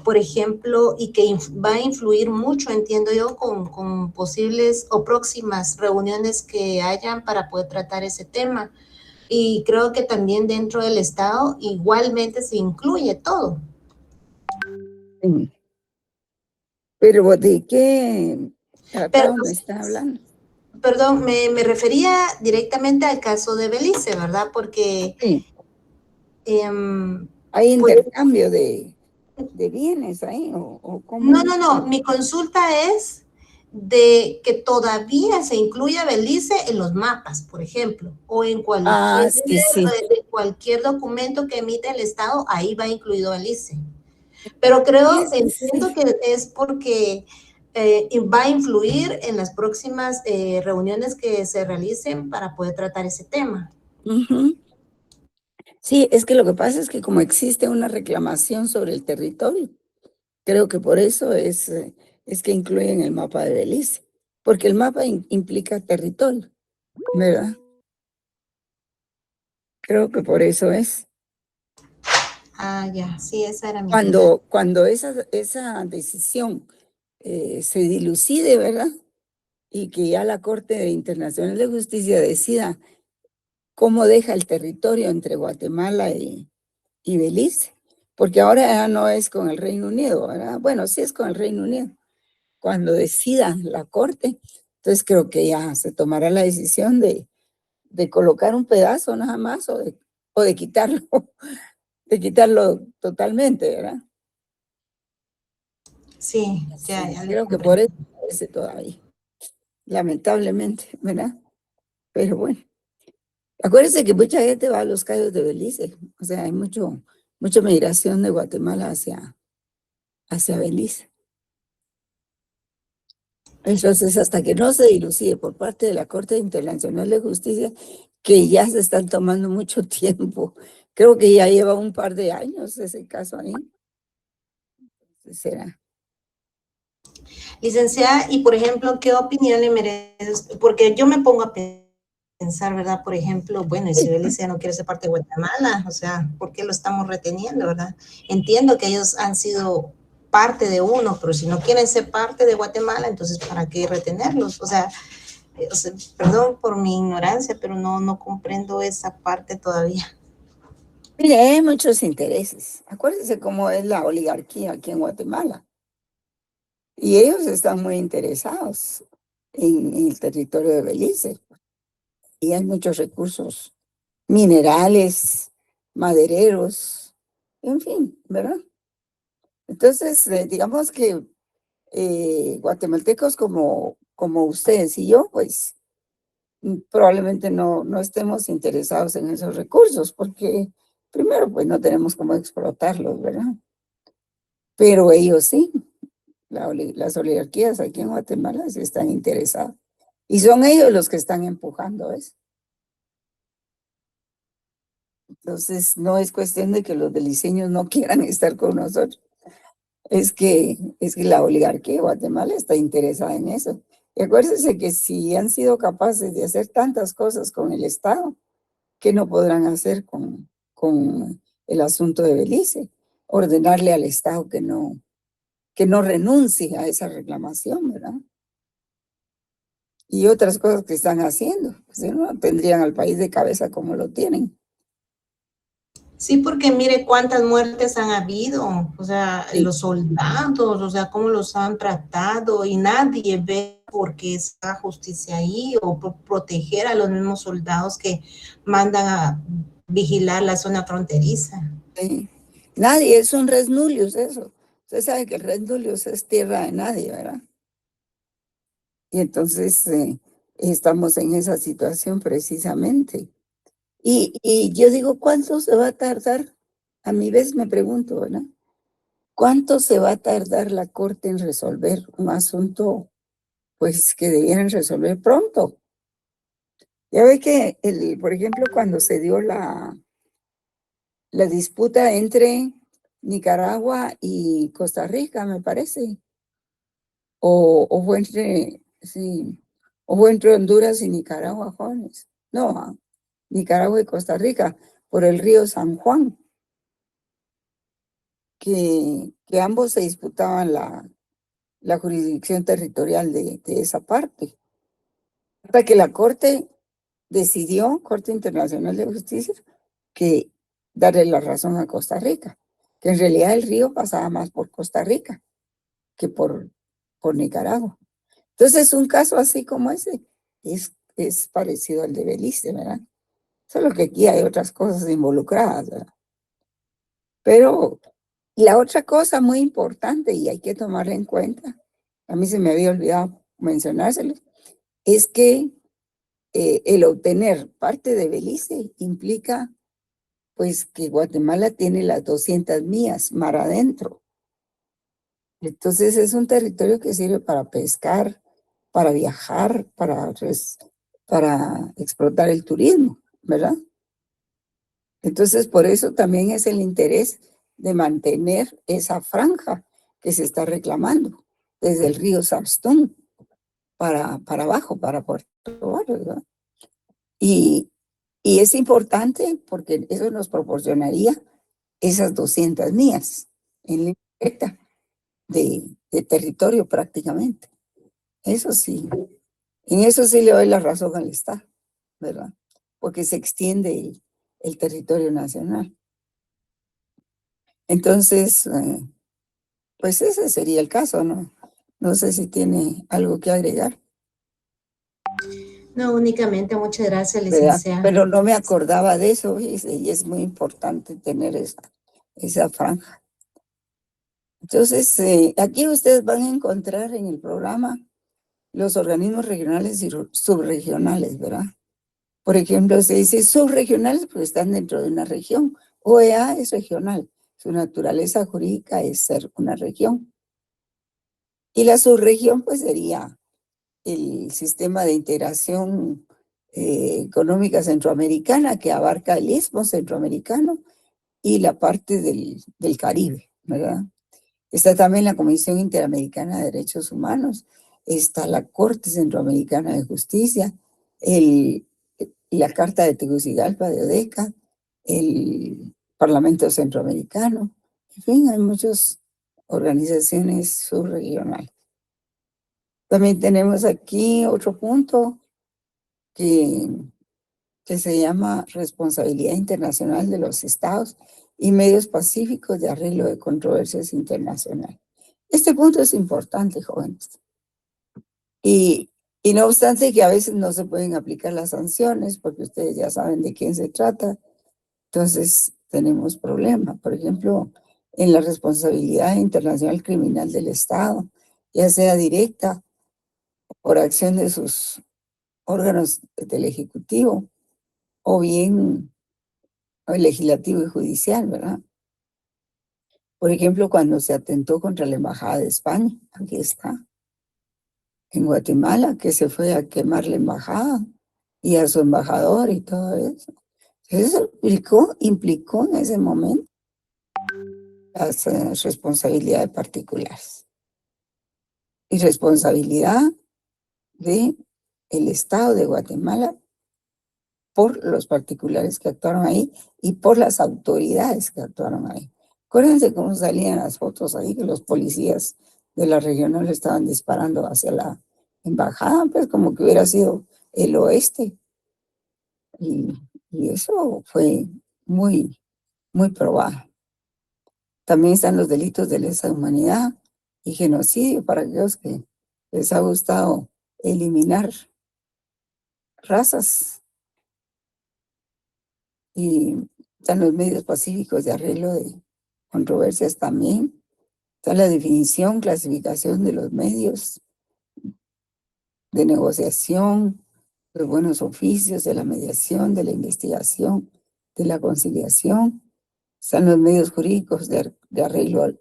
por ejemplo, y que va a influir mucho, entiendo yo, con posibles o próximas reuniones que hayan para poder tratar ese tema. Y creo que también dentro del Estado igualmente se incluye todo. Sí. Pero ¿de qué Pero, tratado me está hablando? perdón, me refería directamente al caso de Belice, ¿verdad? Porque Sí, em, hay pues, intercambio de bienes ahí, o no, cómo. no, no, mi consulta es de que todavía se incluya Belice en los mapas, por ejemplo, o en Ah, sí, sí. cualquier documento que emite el Estado, ahí va incluido Belice. Pero creo, entiendo Sí. que es porque va a influir en las próximas reuniones que se realicen para poder tratar ese tema. Ujú. Sí, es que lo que pasa es que como existe una reclamación sobre el territorio, creo que por eso es que incluyen el mapa de Belice, porque el mapa implica territorio, ¿verdad? Creo que por eso es. Ah, ya, sí, esa era mi duda. Cuando esa decisión se dilucide, ¿verdad? Y que ya la Corte Internacional de Justicia decida cómo deja el territorio entre Guatemala y Belice, porque ahora ya no es con el Reino Unido, ¿verdad? Bueno, sí es con el Reino Unido. Cuando decida la Corte, entonces creo que ya se tomará la decisión de colocar un pedazo nada más o de quitarlo, de quitarlo totalmente, ¿verdad? Sí, ya, Sí, ya le creo que por comprendo. eso parece todavía, lamentablemente, ¿verdad? Pero bueno, acuérdense que mucha gente va a los Cayos de Belice, o sea, hay mucha migración de Guatemala hacia Belice. Entonces, hasta que no se dilucide por parte de la Corte Internacional de Justicia, que ya se están tomando mucho tiempo, creo que ya lleva un par de años ese caso ahí. Será. Licenciada, y por ejemplo, ¿qué opinión le merece? Porque yo me pongo a pensar, ¿verdad? Por ejemplo, bueno, y si Belice no quiere ser parte de Guatemala, o sea, ¿por qué lo estamos reteniendo, verdad? Entiendo que ellos han sido parte de uno, pero si no quieren ser parte de Guatemala, entonces ¿para qué retenerlos? O sea, perdón por mi ignorancia, pero no comprendo esa parte todavía. Mire, hay muchos intereses. Acuérdense cómo es la oligarquía aquí en Guatemala. Y ellos están muy interesados en el territorio de Belice. Y hay muchos recursos minerales, madereros, en fin, ¿verdad? Entonces, digamos que guatemaltecos como ustedes y yo, pues probablemente no estemos interesados en esos recursos, porque primero, pues no tenemos cómo explotarlos, ¿verdad? Pero ellos sí, las oligarquías aquí en Guatemala sí están interesadas. Y son ellos los que están empujando eso. Entonces, no es cuestión de que los beliceños no quieran estar con nosotros. Es que la oligarquía de Guatemala está interesada en eso. Y acuérdense que si han sido capaces de hacer tantas cosas con el Estado, ¿qué no podrán hacer con el asunto de Belice? Ordenarle al Estado que no renuncie a esa reclamación, ¿verdad? Y otras cosas que están haciendo. Si no, tendrían al país de cabeza como lo tienen. Sí, porque mire cuántas muertes han habido, o sea, Sí. los soldados, o sea, cómo los han tratado y nadie ve por qué está justicia ahí o por proteger a los mismos soldados que mandan a vigilar la zona fronteriza. Sí. Nadie, es un res nullius eso. Usted sabe que el res nullius es tierra de nadie, ¿verdad? Y entonces estamos en esa situación precisamente. Y yo digo, ¿cuánto se va a tardar? A mi vez me pregunto, ¿verdad? ¿Cuánto se va a tardar la Corte en resolver un asunto, pues, que debieran resolver pronto? Ya ve que, por ejemplo, cuando se dio la disputa entre Nicaragua y Costa Rica, me parece, o fue entre, sí, o fue entre Honduras y Nicaragua, jóvenes. No, Nicaragua y Costa Rica, por el río San Juan, que ambos se disputaban la jurisdicción territorial de esa parte. Hasta que la Corte decidió, Corte Internacional de Justicia, que darle la razón a Costa Rica, que en realidad el río pasaba más por Costa Rica que por Nicaragua. Entonces, un caso así como ese es parecido al de Belice, ¿verdad? Solo que aquí hay otras cosas involucradas, ¿verdad? Pero la otra cosa muy importante, y hay que tomarla en cuenta, a mí se me había olvidado mencionárselo, es que el obtener parte de Belice implica pues que Guatemala tiene las 200 millas mar adentro. Entonces es un territorio que sirve para pescar, para viajar, para explotar el turismo, ¿verdad? Entonces por eso también es el interés de mantener esa franja que se está reclamando desde el río Samstón para abajo, para Puerto Barrio, ¿verdad? Y es importante porque eso nos proporcionaría esas 200 millas en línea recta de territorio prácticamente. Eso sí, en eso sí le doy la razón al Estado, ¿verdad? Porque se extiende el territorio nacional. Entonces, pues ese sería el caso, ¿no? No sé si tiene algo que agregar, No, únicamente muchas gracias, ¿verdad? licenciada. Pero no me acordaba de eso, y es muy importante tener esa franja. Entonces, aquí ustedes van a encontrar en el programa los organismos regionales y subregionales, ¿verdad? Por ejemplo, se dice subregionales porque están dentro de una región. OEA es regional, su naturaleza jurídica es ser una región. Y la subregión, pues sería el sistema de integración económica centroamericana que abarca el istmo centroamericano y la parte del Caribe, ¿verdad? Está también la Comisión Interamericana de Derechos Humanos, está la Corte Centroamericana de Justicia, el, la Carta de Tegucigalpa de ODECA, el Parlamento Centroamericano, en fin, hay muchas organizaciones subregionales. También tenemos aquí otro punto que, que se llama responsabilidad internacional de los estados y medios pacíficos de arreglo de controversias internacionales. Este punto es importante, jóvenes. Y no obstante que a veces no se pueden aplicar las sanciones, porque ustedes ya saben de quién se trata, entonces tenemos problemas. Por ejemplo, en la responsabilidad internacional criminal del Estado, ya sea directa por acción de sus órganos del Ejecutivo o bien el Legislativo y Judicial, ¿verdad? Por ejemplo, cuando se atentó contra la Embajada de España, aquí está, en Guatemala, que se fue a quemar la embajada y a su embajador y todo eso. Eso implicó en ese momento las responsabilidades particulares y responsabilidad de el Estado de Guatemala por los particulares que actuaron ahí y por las autoridades que actuaron ahí. Acuérdense cómo salían las fotos ahí, que los policías de la región no le estaban disparando hacia la embajada, pues como que hubiera sido el oeste. Y eso fue muy, muy probado. También están los delitos de lesa humanidad y genocidio para aquellos que les ha gustado eliminar razas. Y están los medios pacíficos de arreglo de controversias también. Está la definición, clasificación de los medios de negociación, los buenos oficios, de la mediación, de la investigación, de la conciliación. Están los medios jurídicos de arreglo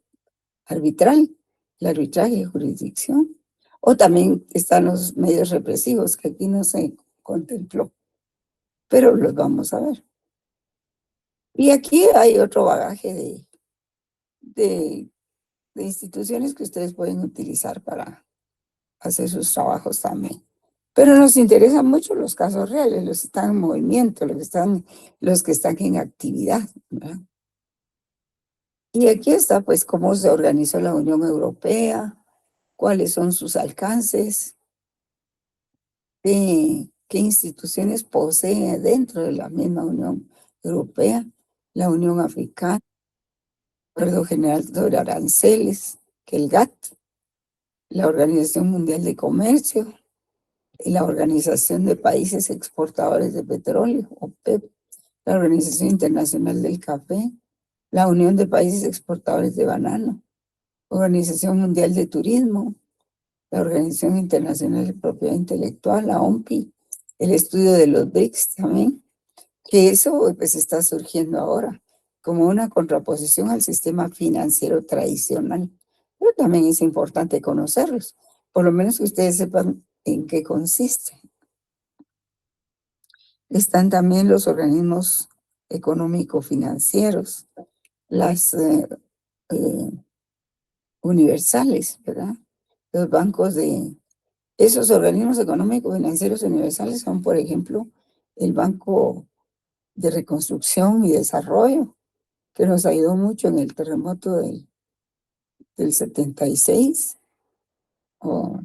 arbitral, el arbitraje y jurisdicción. O también están los medios represivos, que aquí no se contempló, pero los vamos a ver. Y aquí hay otro bagaje de instituciones que ustedes pueden utilizar para hacer sus trabajos también. Pero nos interesan mucho los casos reales, los que están en movimiento, los que están en actividad, ¿verdad? Y aquí está, pues, cómo se organizó la Unión Europea, cuáles son sus alcances, qué instituciones posee dentro de la misma Unión Europea, la Unión Africana, el Acuerdo General sobre Aranceles, que el GATT, la Organización Mundial de Comercio, y la Organización de Países Exportadores de Petróleo, OPEP, la Organización Internacional del Café, la Unión de Países Exportadores de Banano, Organización Mundial de Turismo, la Organización Internacional de Propiedad Intelectual, la OMPI, el estudio de los BRICS también, que eso pues está surgiendo ahora como una contraposición al sistema financiero tradicional. Pero también es importante conocerlos, por lo menos que ustedes sepan en qué consiste. Están también los organismos económico-financieros, las universales, ¿verdad? Los bancos esos organismos económicos financieros universales son, por ejemplo, el Banco de Reconstrucción y Desarrollo, que nos ayudó mucho en el terremoto del 76, o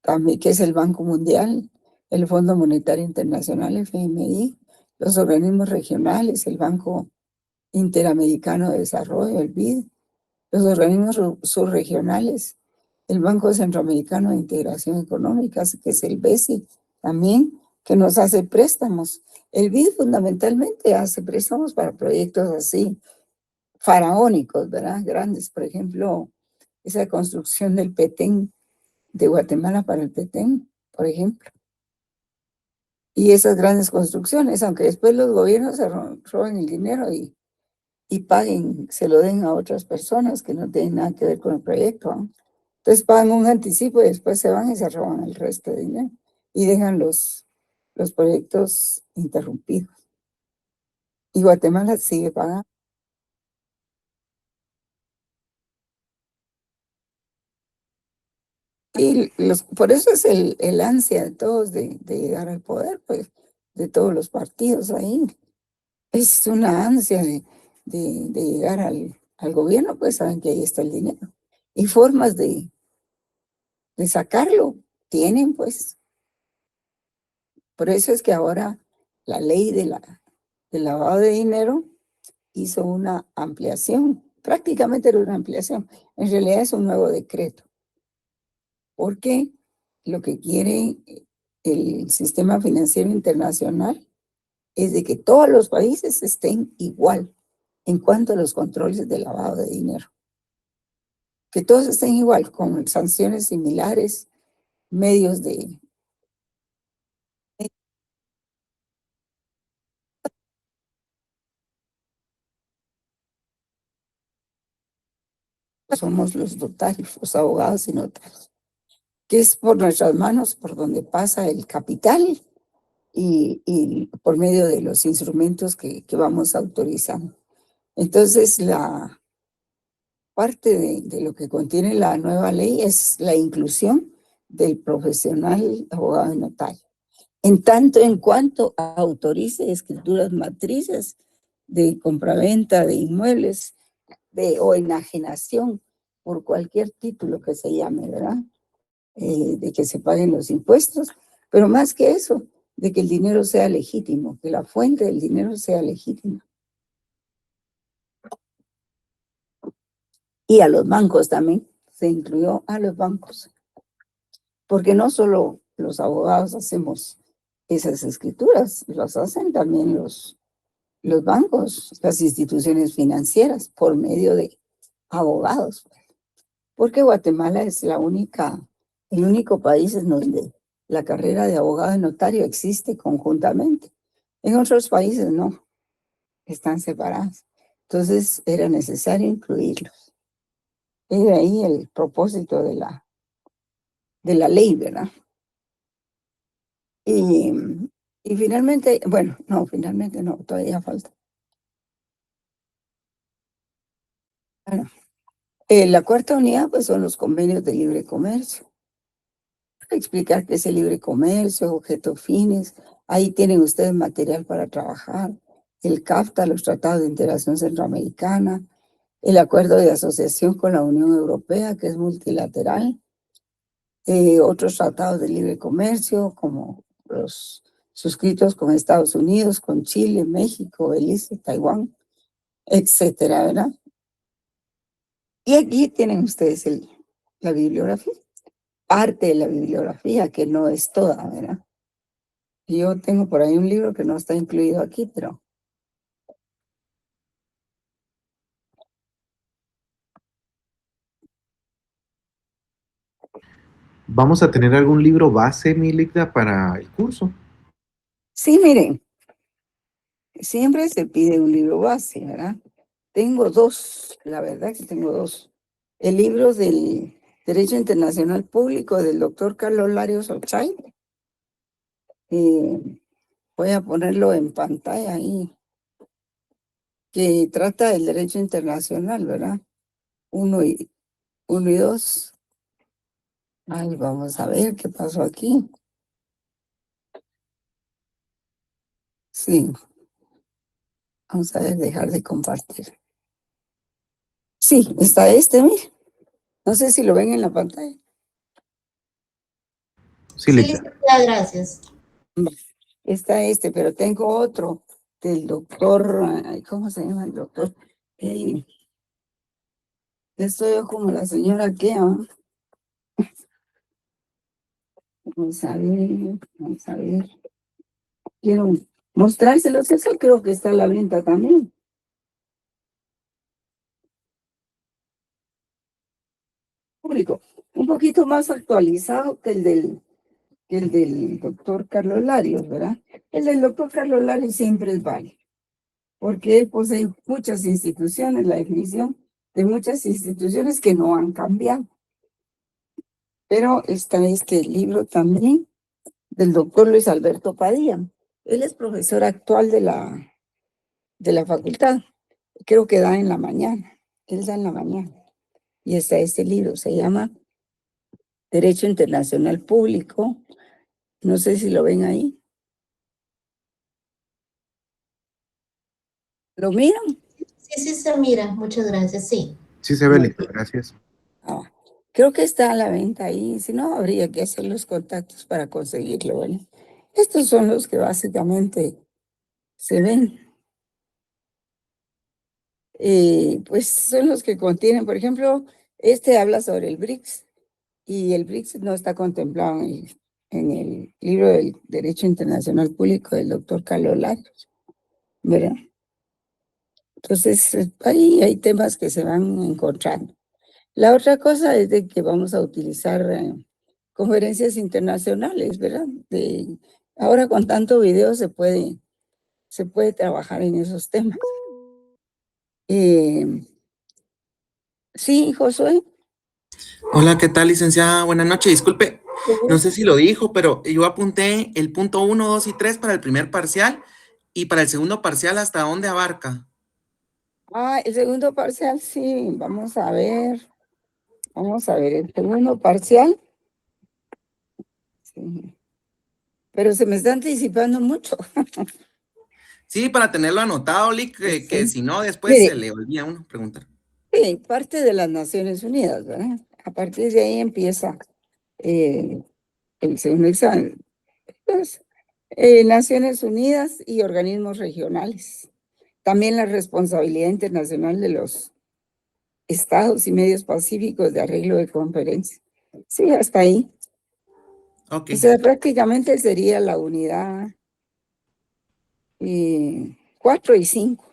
también que es el Banco Mundial, el Fondo Monetario Internacional, FMI, los organismos regionales, el Banco Interamericano de Desarrollo, el BID, los organismos subregionales, el Banco Centroamericano de Integración Económica, que es el BESI, también, que nos hace préstamos. El BID fundamentalmente hace préstamos para proyectos así, faraónicos, ¿verdad? Grandes, por ejemplo, esa construcción del Petén, de Guatemala para el Petén, por ejemplo. Y esas grandes construcciones, aunque después los gobiernos se roben el dinero y paguen, se lo den a otras personas que no tienen nada que ver con el proyecto, ¿no? Entonces pagan un anticipo y después se van y se roban el resto de dinero y dejan los proyectos interrumpidos. Y Guatemala sigue pagando. Y por eso es el ansia de todos de llegar al poder, pues, de todos los partidos ahí. Es una ansia de llegar al gobierno, pues saben que ahí está el dinero. Y formas de sacarlo tienen, pues. Por eso es que ahora la ley del lavado de dinero hizo una ampliación. Prácticamente era una ampliación. En realidad es un nuevo decreto. Porque lo que quiere el sistema financiero internacional es de que todos los países estén igual en cuanto a los controles de lavado de dinero. Que todos estén igual, con sanciones similares, medios de... Somos los notarios, los abogados y notarios, que es por nuestras manos por donde pasa el capital y por medio de los instrumentos que vamos autorizando. Entonces, la parte de lo que contiene la nueva ley es la inclusión del profesional abogado y notario, en tanto en cuanto autorice escrituras matrices de compraventa de inmuebles o enajenación por cualquier título que se llame, ¿verdad? De que se paguen los impuestos, pero más que eso, de que el dinero sea legítimo, que la fuente del dinero sea legítima. Y a los bancos también, se incluyó a los bancos, porque no solo los abogados hacemos esas escrituras, las hacen también los bancos, las instituciones financieras, por medio de abogados, porque Guatemala es el único país en donde la carrera de abogado y notario existe conjuntamente. En otros países no, están separadas. Entonces era necesario incluirlos. Y de ahí el propósito de la ley, ¿verdad? Y finalmente, bueno, no, finalmente no, todavía falta. Bueno, la cuarta unidad, pues son los convenios de libre comercio. Explicar qué es el libre comercio, objetos fines. Ahí tienen ustedes material para trabajar. El CAFTA, los tratados de integración centroamericana, el acuerdo de asociación con la Unión Europea, que es multilateral, otros tratados de libre comercio, como los suscritos con Estados Unidos, con Chile, México, Belice, Taiwán, etcétera, ¿verdad? Y aquí tienen ustedes la bibliografía, parte de la bibliografía, que no es toda, ¿verdad? Yo tengo por ahí un libro que no está incluido aquí, pero... ¿Vamos a tener algún libro base, Miligda, para el curso? Sí, miren, siempre se pide un libro base, ¿verdad? Tengo dos, la verdad que tengo dos. El libro del Derecho Internacional Público del doctor Carlos Larios Ochay. Voy a ponerlo en pantalla ahí, que trata del derecho internacional, ¿verdad? Uno y dos. Ay, vamos a ver qué pasó aquí. Sí, vamos a ver, dejar de compartir. Sí, está mire. No sé si lo ven en la pantalla. Sí, Sí, Licha. licenciada, gracias. Está pero tengo otro del doctor, ¿cómo se llama el doctor? Estoy yo como la señora que, vamos a ver, vamos a ver. Quiero mostrárselos, eso creo que está a la venta también. Público, un poquito más actualizado que el del doctor Carlos Larios, ¿verdad? El del doctor Carlos Larios siempre es válido, porque pues hay muchas instituciones, la definición de muchas instituciones que no han cambiado. Pero está este libro también del doctor Luis Alberto Padilla. Él es profesor actual de la facultad. Creo que da en la mañana. Él da en la mañana. Y está este libro, se llama Derecho Internacional Público. No sé si lo ven ahí. ¿Lo miran? Sí, sí se mira, muchas gracias, sí. Sí se ve, Liz, gracias. Ah, creo que está a la venta ahí. Si no, habría que hacer los contactos para conseguirlo, ¿vale? Estos son los que básicamente se ven. Pues son los que contienen, por ejemplo, este habla sobre el BRICS y el BRICS no está contemplado en el libro del Derecho Internacional Público del doctor Carlos Larios, ¿verdad? Entonces, ahí hay temas que se van encontrando. La otra cosa es de que vamos a utilizar conferencias internacionales, ¿verdad? Ahora con tanto video se puede trabajar en esos temas. Sí, Josué. Hola, ¿qué tal, licenciada? Buenas noches. Disculpe, Qué no sé gusto. si lo dijo, pero yo apunté el punto 1, 2 y 3 para el primer parcial y para el segundo parcial, ¿hasta dónde abarca? Ah, el segundo parcial, sí, vamos a ver. Vamos a ver, el segundo parcial. Sí. Pero se me está anticipando mucho. Sí, para tenerlo anotado, Lick, que Sí. si no, después se Mire, le olvida a uno preguntar. sí, parte de las Naciones Unidas, ¿verdad? A partir de ahí empieza eh, el segundo examen. Pues, Naciones Unidas y organismos regionales. También la responsabilidad internacional de los estados y medios pacíficos de arreglo de conferencia. Sí, hasta ahí. Ok, O sea, prácticamente sería la unidad 4 y 5.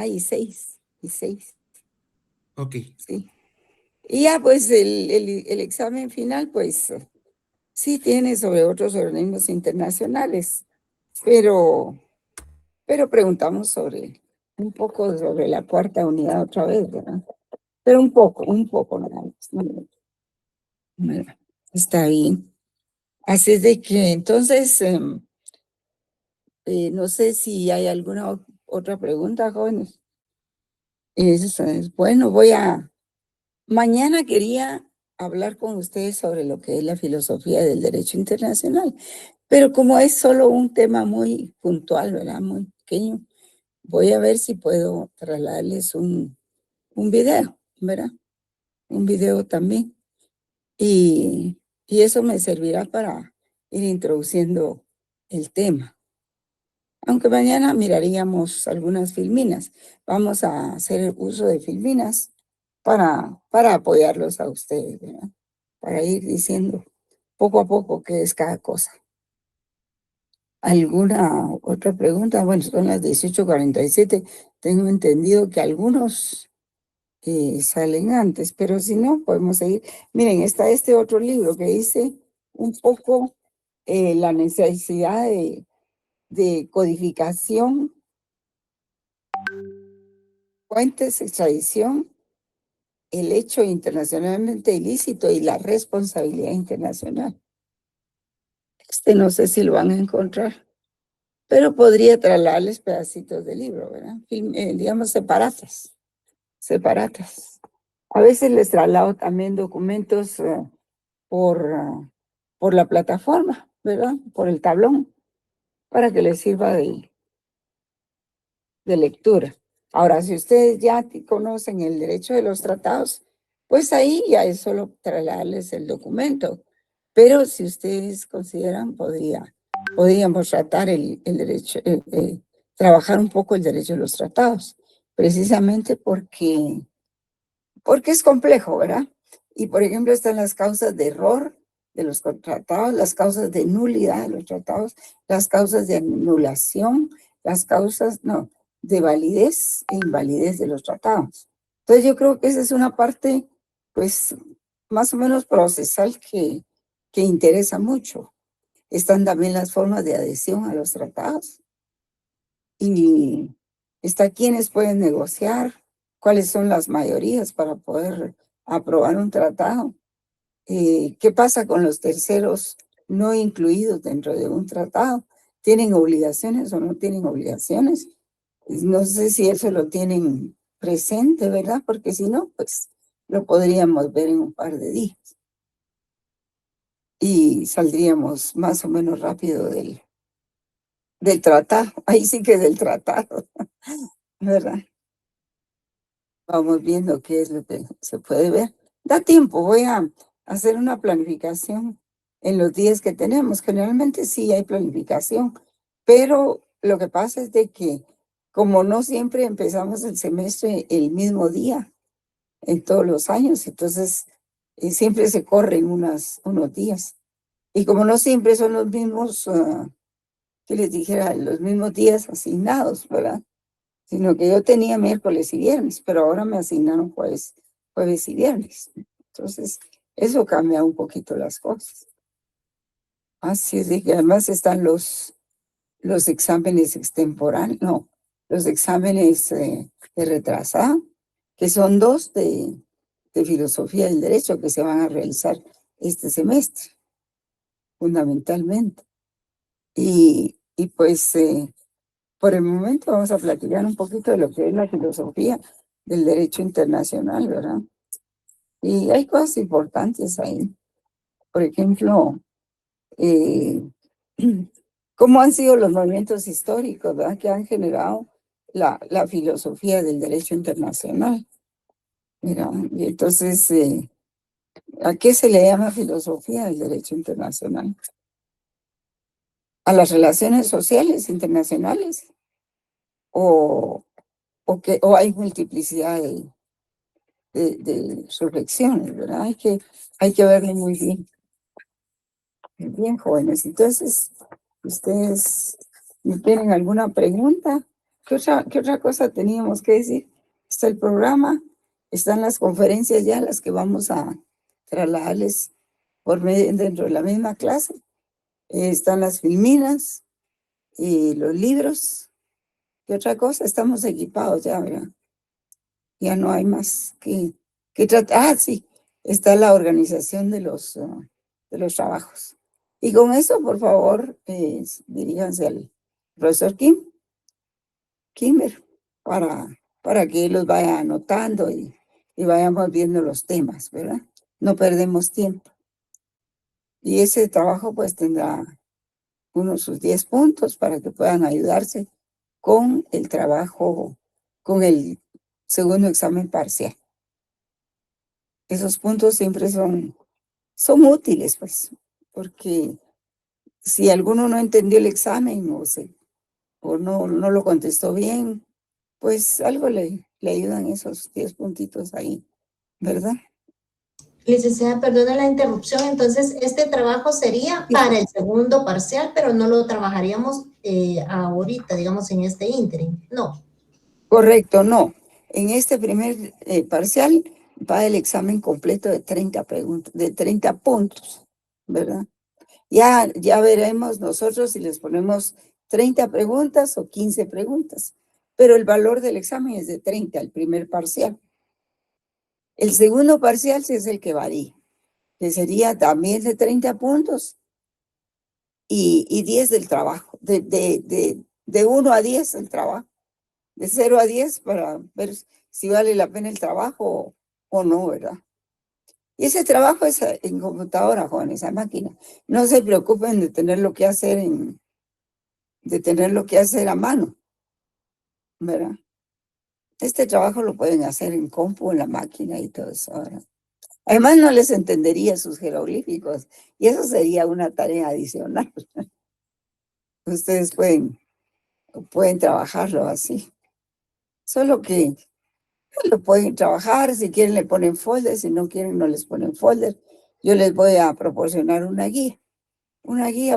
Y 6. Y 6, ok, sí. Y ya, pues, el examen final, pues, sí tiene sobre otros organismos internacionales, pero, pero preguntamos un poco sobre la cuarta unidad otra vez, ¿verdad? Pero un poco nada más, ¿no? ¿Verdad? Está bien. Así es de que entonces, no sé si hay alguna otra pregunta, jóvenes. Bueno, mañana quería hablar con ustedes sobre lo que es la filosofía del derecho internacional, pero como es solo un tema muy puntual, ¿verdad? Muy pequeño, voy a ver si puedo trasladarles un video, ¿verdad? Un video también. Y eso me servirá para ir introduciendo el tema. Aunque mañana miraríamos algunas filminas. Vamos a hacer uso de filminas para apoyarlos a ustedes, ¿verdad? Para ir diciendo poco a poco qué es cada cosa. ¿Alguna otra pregunta? Bueno, son las 18:47. Tengo entendido que algunos salen antes, pero si no, podemos seguir. Miren, está este otro libro que dice un poco la necesidad de codificación, fuentes, extradición, el hecho internacionalmente ilícito y la responsabilidad internacional. No sé si lo van a encontrar, pero podría trasladarles pedacitos del libro, ¿verdad? Digamos, separatas. A veces les traslado también documentos por la plataforma, ¿verdad? Por el tablón, para que les sirva de lectura. Ahora, si ustedes ya conocen el derecho de los tratados, pues ahí ya es solo trasladarles el documento. Pero si ustedes consideran, podríamos tratar el derecho, trabajar un poco el derecho de los tratados, precisamente porque es complejo, ¿verdad? Y por ejemplo están las causas de error de los tratados, las causas de nulidad de los tratados, las causas de anulación, las causas, no, de validez e invalidez de los tratados. Entonces yo creo que esa es una parte, pues, más o menos procesal que interesa mucho. Están también las formas de adhesión a los tratados y está quienes pueden negociar, cuáles son las mayorías para poder aprobar un tratado. ¿Qué pasa con los terceros no incluidos dentro de un tratado? ¿Tienen obligaciones o no tienen obligaciones? No sé si eso lo tienen presente, ¿verdad? Porque si no, pues lo podríamos ver en un par de días. Y saldríamos más o menos rápido del tratado. Ahí sí que del tratado, ¿verdad? Vamos viendo qué es lo que se puede ver. Da tiempo, voy a hacer una planificación en los días que tenemos. Generalmente sí hay planificación, pero lo que pasa es de que como no siempre empezamos el semestre el mismo día en todos los años, entonces siempre se corren unos días. Y como no siempre son los mismos, que les dijera, los mismos días asignados, ¿verdad? Sino que yo tenía miércoles y viernes, pero ahora me asignaron jueves y viernes. Entonces, eso cambia un poquito las cosas. Así es de que además están los exámenes extemporáneos, no, los exámenes de retrasada, que son 2 de filosofía del derecho que se van a realizar este semestre, fundamentalmente. Y pues por el momento vamos a platicar un poquito de lo que es la filosofía del derecho internacional, ¿verdad? Y hay cosas importantes ahí. Por ejemplo, eh, cómo han sido los movimientos históricos, ¿verdad? Que han generado la filosofía del derecho internacional. Mira, y entonces, ¿a qué se le llama filosofía del derecho internacional? ¿A las relaciones sociales internacionales? ¿O o hay multiplicidad de reflexiones, ¿verdad? Hay que verlo muy bien, jóvenes. Entonces, ustedes me tienen alguna pregunta. Qué otra cosa teníamos que decir? Está el programa, están las conferencias ya, las que vamos a trasladarles dentro de la misma clase. Están las filminas y los libros. ¿Qué otra cosa? Estamos equipados ya, ¿verdad? Ya no hay más que tratar. Ah, sí, está la organización de los trabajos. Y con eso, por favor, diríjanse al profesor Kimber, para que él los vaya anotando y vayamos viendo los temas, ¿verdad? No perdemos tiempo. Y ese trabajo pues tendrá unos sus 10 puntos para que puedan ayudarse con el trabajo, con el segundo examen parcial. Esos puntos siempre son útiles, pues, porque si alguno no entendió el examen o no lo contestó bien, pues algo le ayudan esos 10 puntitos ahí, ¿verdad? Licenciada, perdona la interrupción. Entonces, este trabajo sería para el segundo parcial, pero no lo trabajaríamos ahorita, digamos, en este ínterin. No. Correcto, no. En este primer parcial va el examen completo de 30 preguntas, de 30 puntos, ¿verdad? Ya veremos nosotros si les ponemos 30 preguntas o 15 preguntas, pero el valor del examen es de 30, el primer parcial. El segundo parcial sí es el que varía, que sería también de 30 puntos y 10 del trabajo, de 1 a 10 el trabajo, de 0 a 10 para ver si vale la pena el trabajo o no, ¿verdad? Y ese trabajo es en computadora, jóvenes, a máquina. No se preocupen de tener lo que hacer a mano, ¿verdad? Este trabajo lo pueden hacer en compu, en la máquina y todo eso, ¿verdad? Además, no les entendería sus jeroglíficos y eso sería una tarea adicional. Ustedes pueden trabajarlo así. Solo que lo pueden trabajar, si quieren le ponen folder, si no quieren no les ponen folder. Yo les voy a proporcionar una guía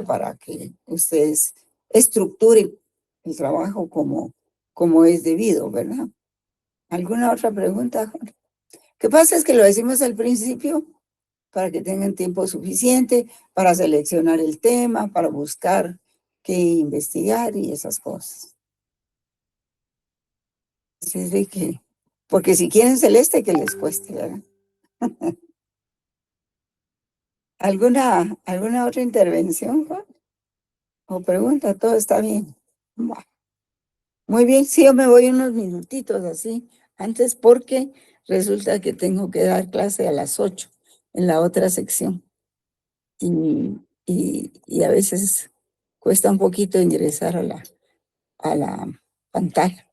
para que ustedes estructuren el trabajo como es debido, ¿verdad? ¿Alguna otra pregunta, Juan? Lo que pasa es que lo decimos al principio para que tengan tiempo suficiente para seleccionar el tema, para buscar qué investigar y esas cosas. Así es de que, porque si quieren celeste, que les cueste, ¿verdad? ¿Alguna otra intervención, Juan? ¿O pregunta? ¿Todo está bien? Bueno, muy bien, sí, yo me voy unos minutitos así, antes porque resulta que tengo que dar clase a las 8 en la otra sección. Y a veces cuesta un poquito ingresar a la pantalla.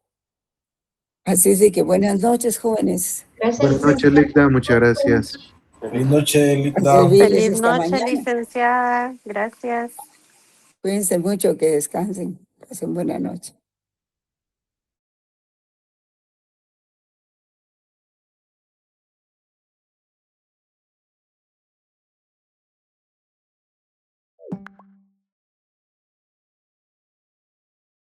Así es de que buenas noches, jóvenes. Gracias, Buenas noches, licenciada. Licda, muchas gracias. Feliz noche, A Linda. servirles Feliz esta noche, mañana. licenciada. Gracias. Cuídense mucho, que descansen. Pasen buena noche.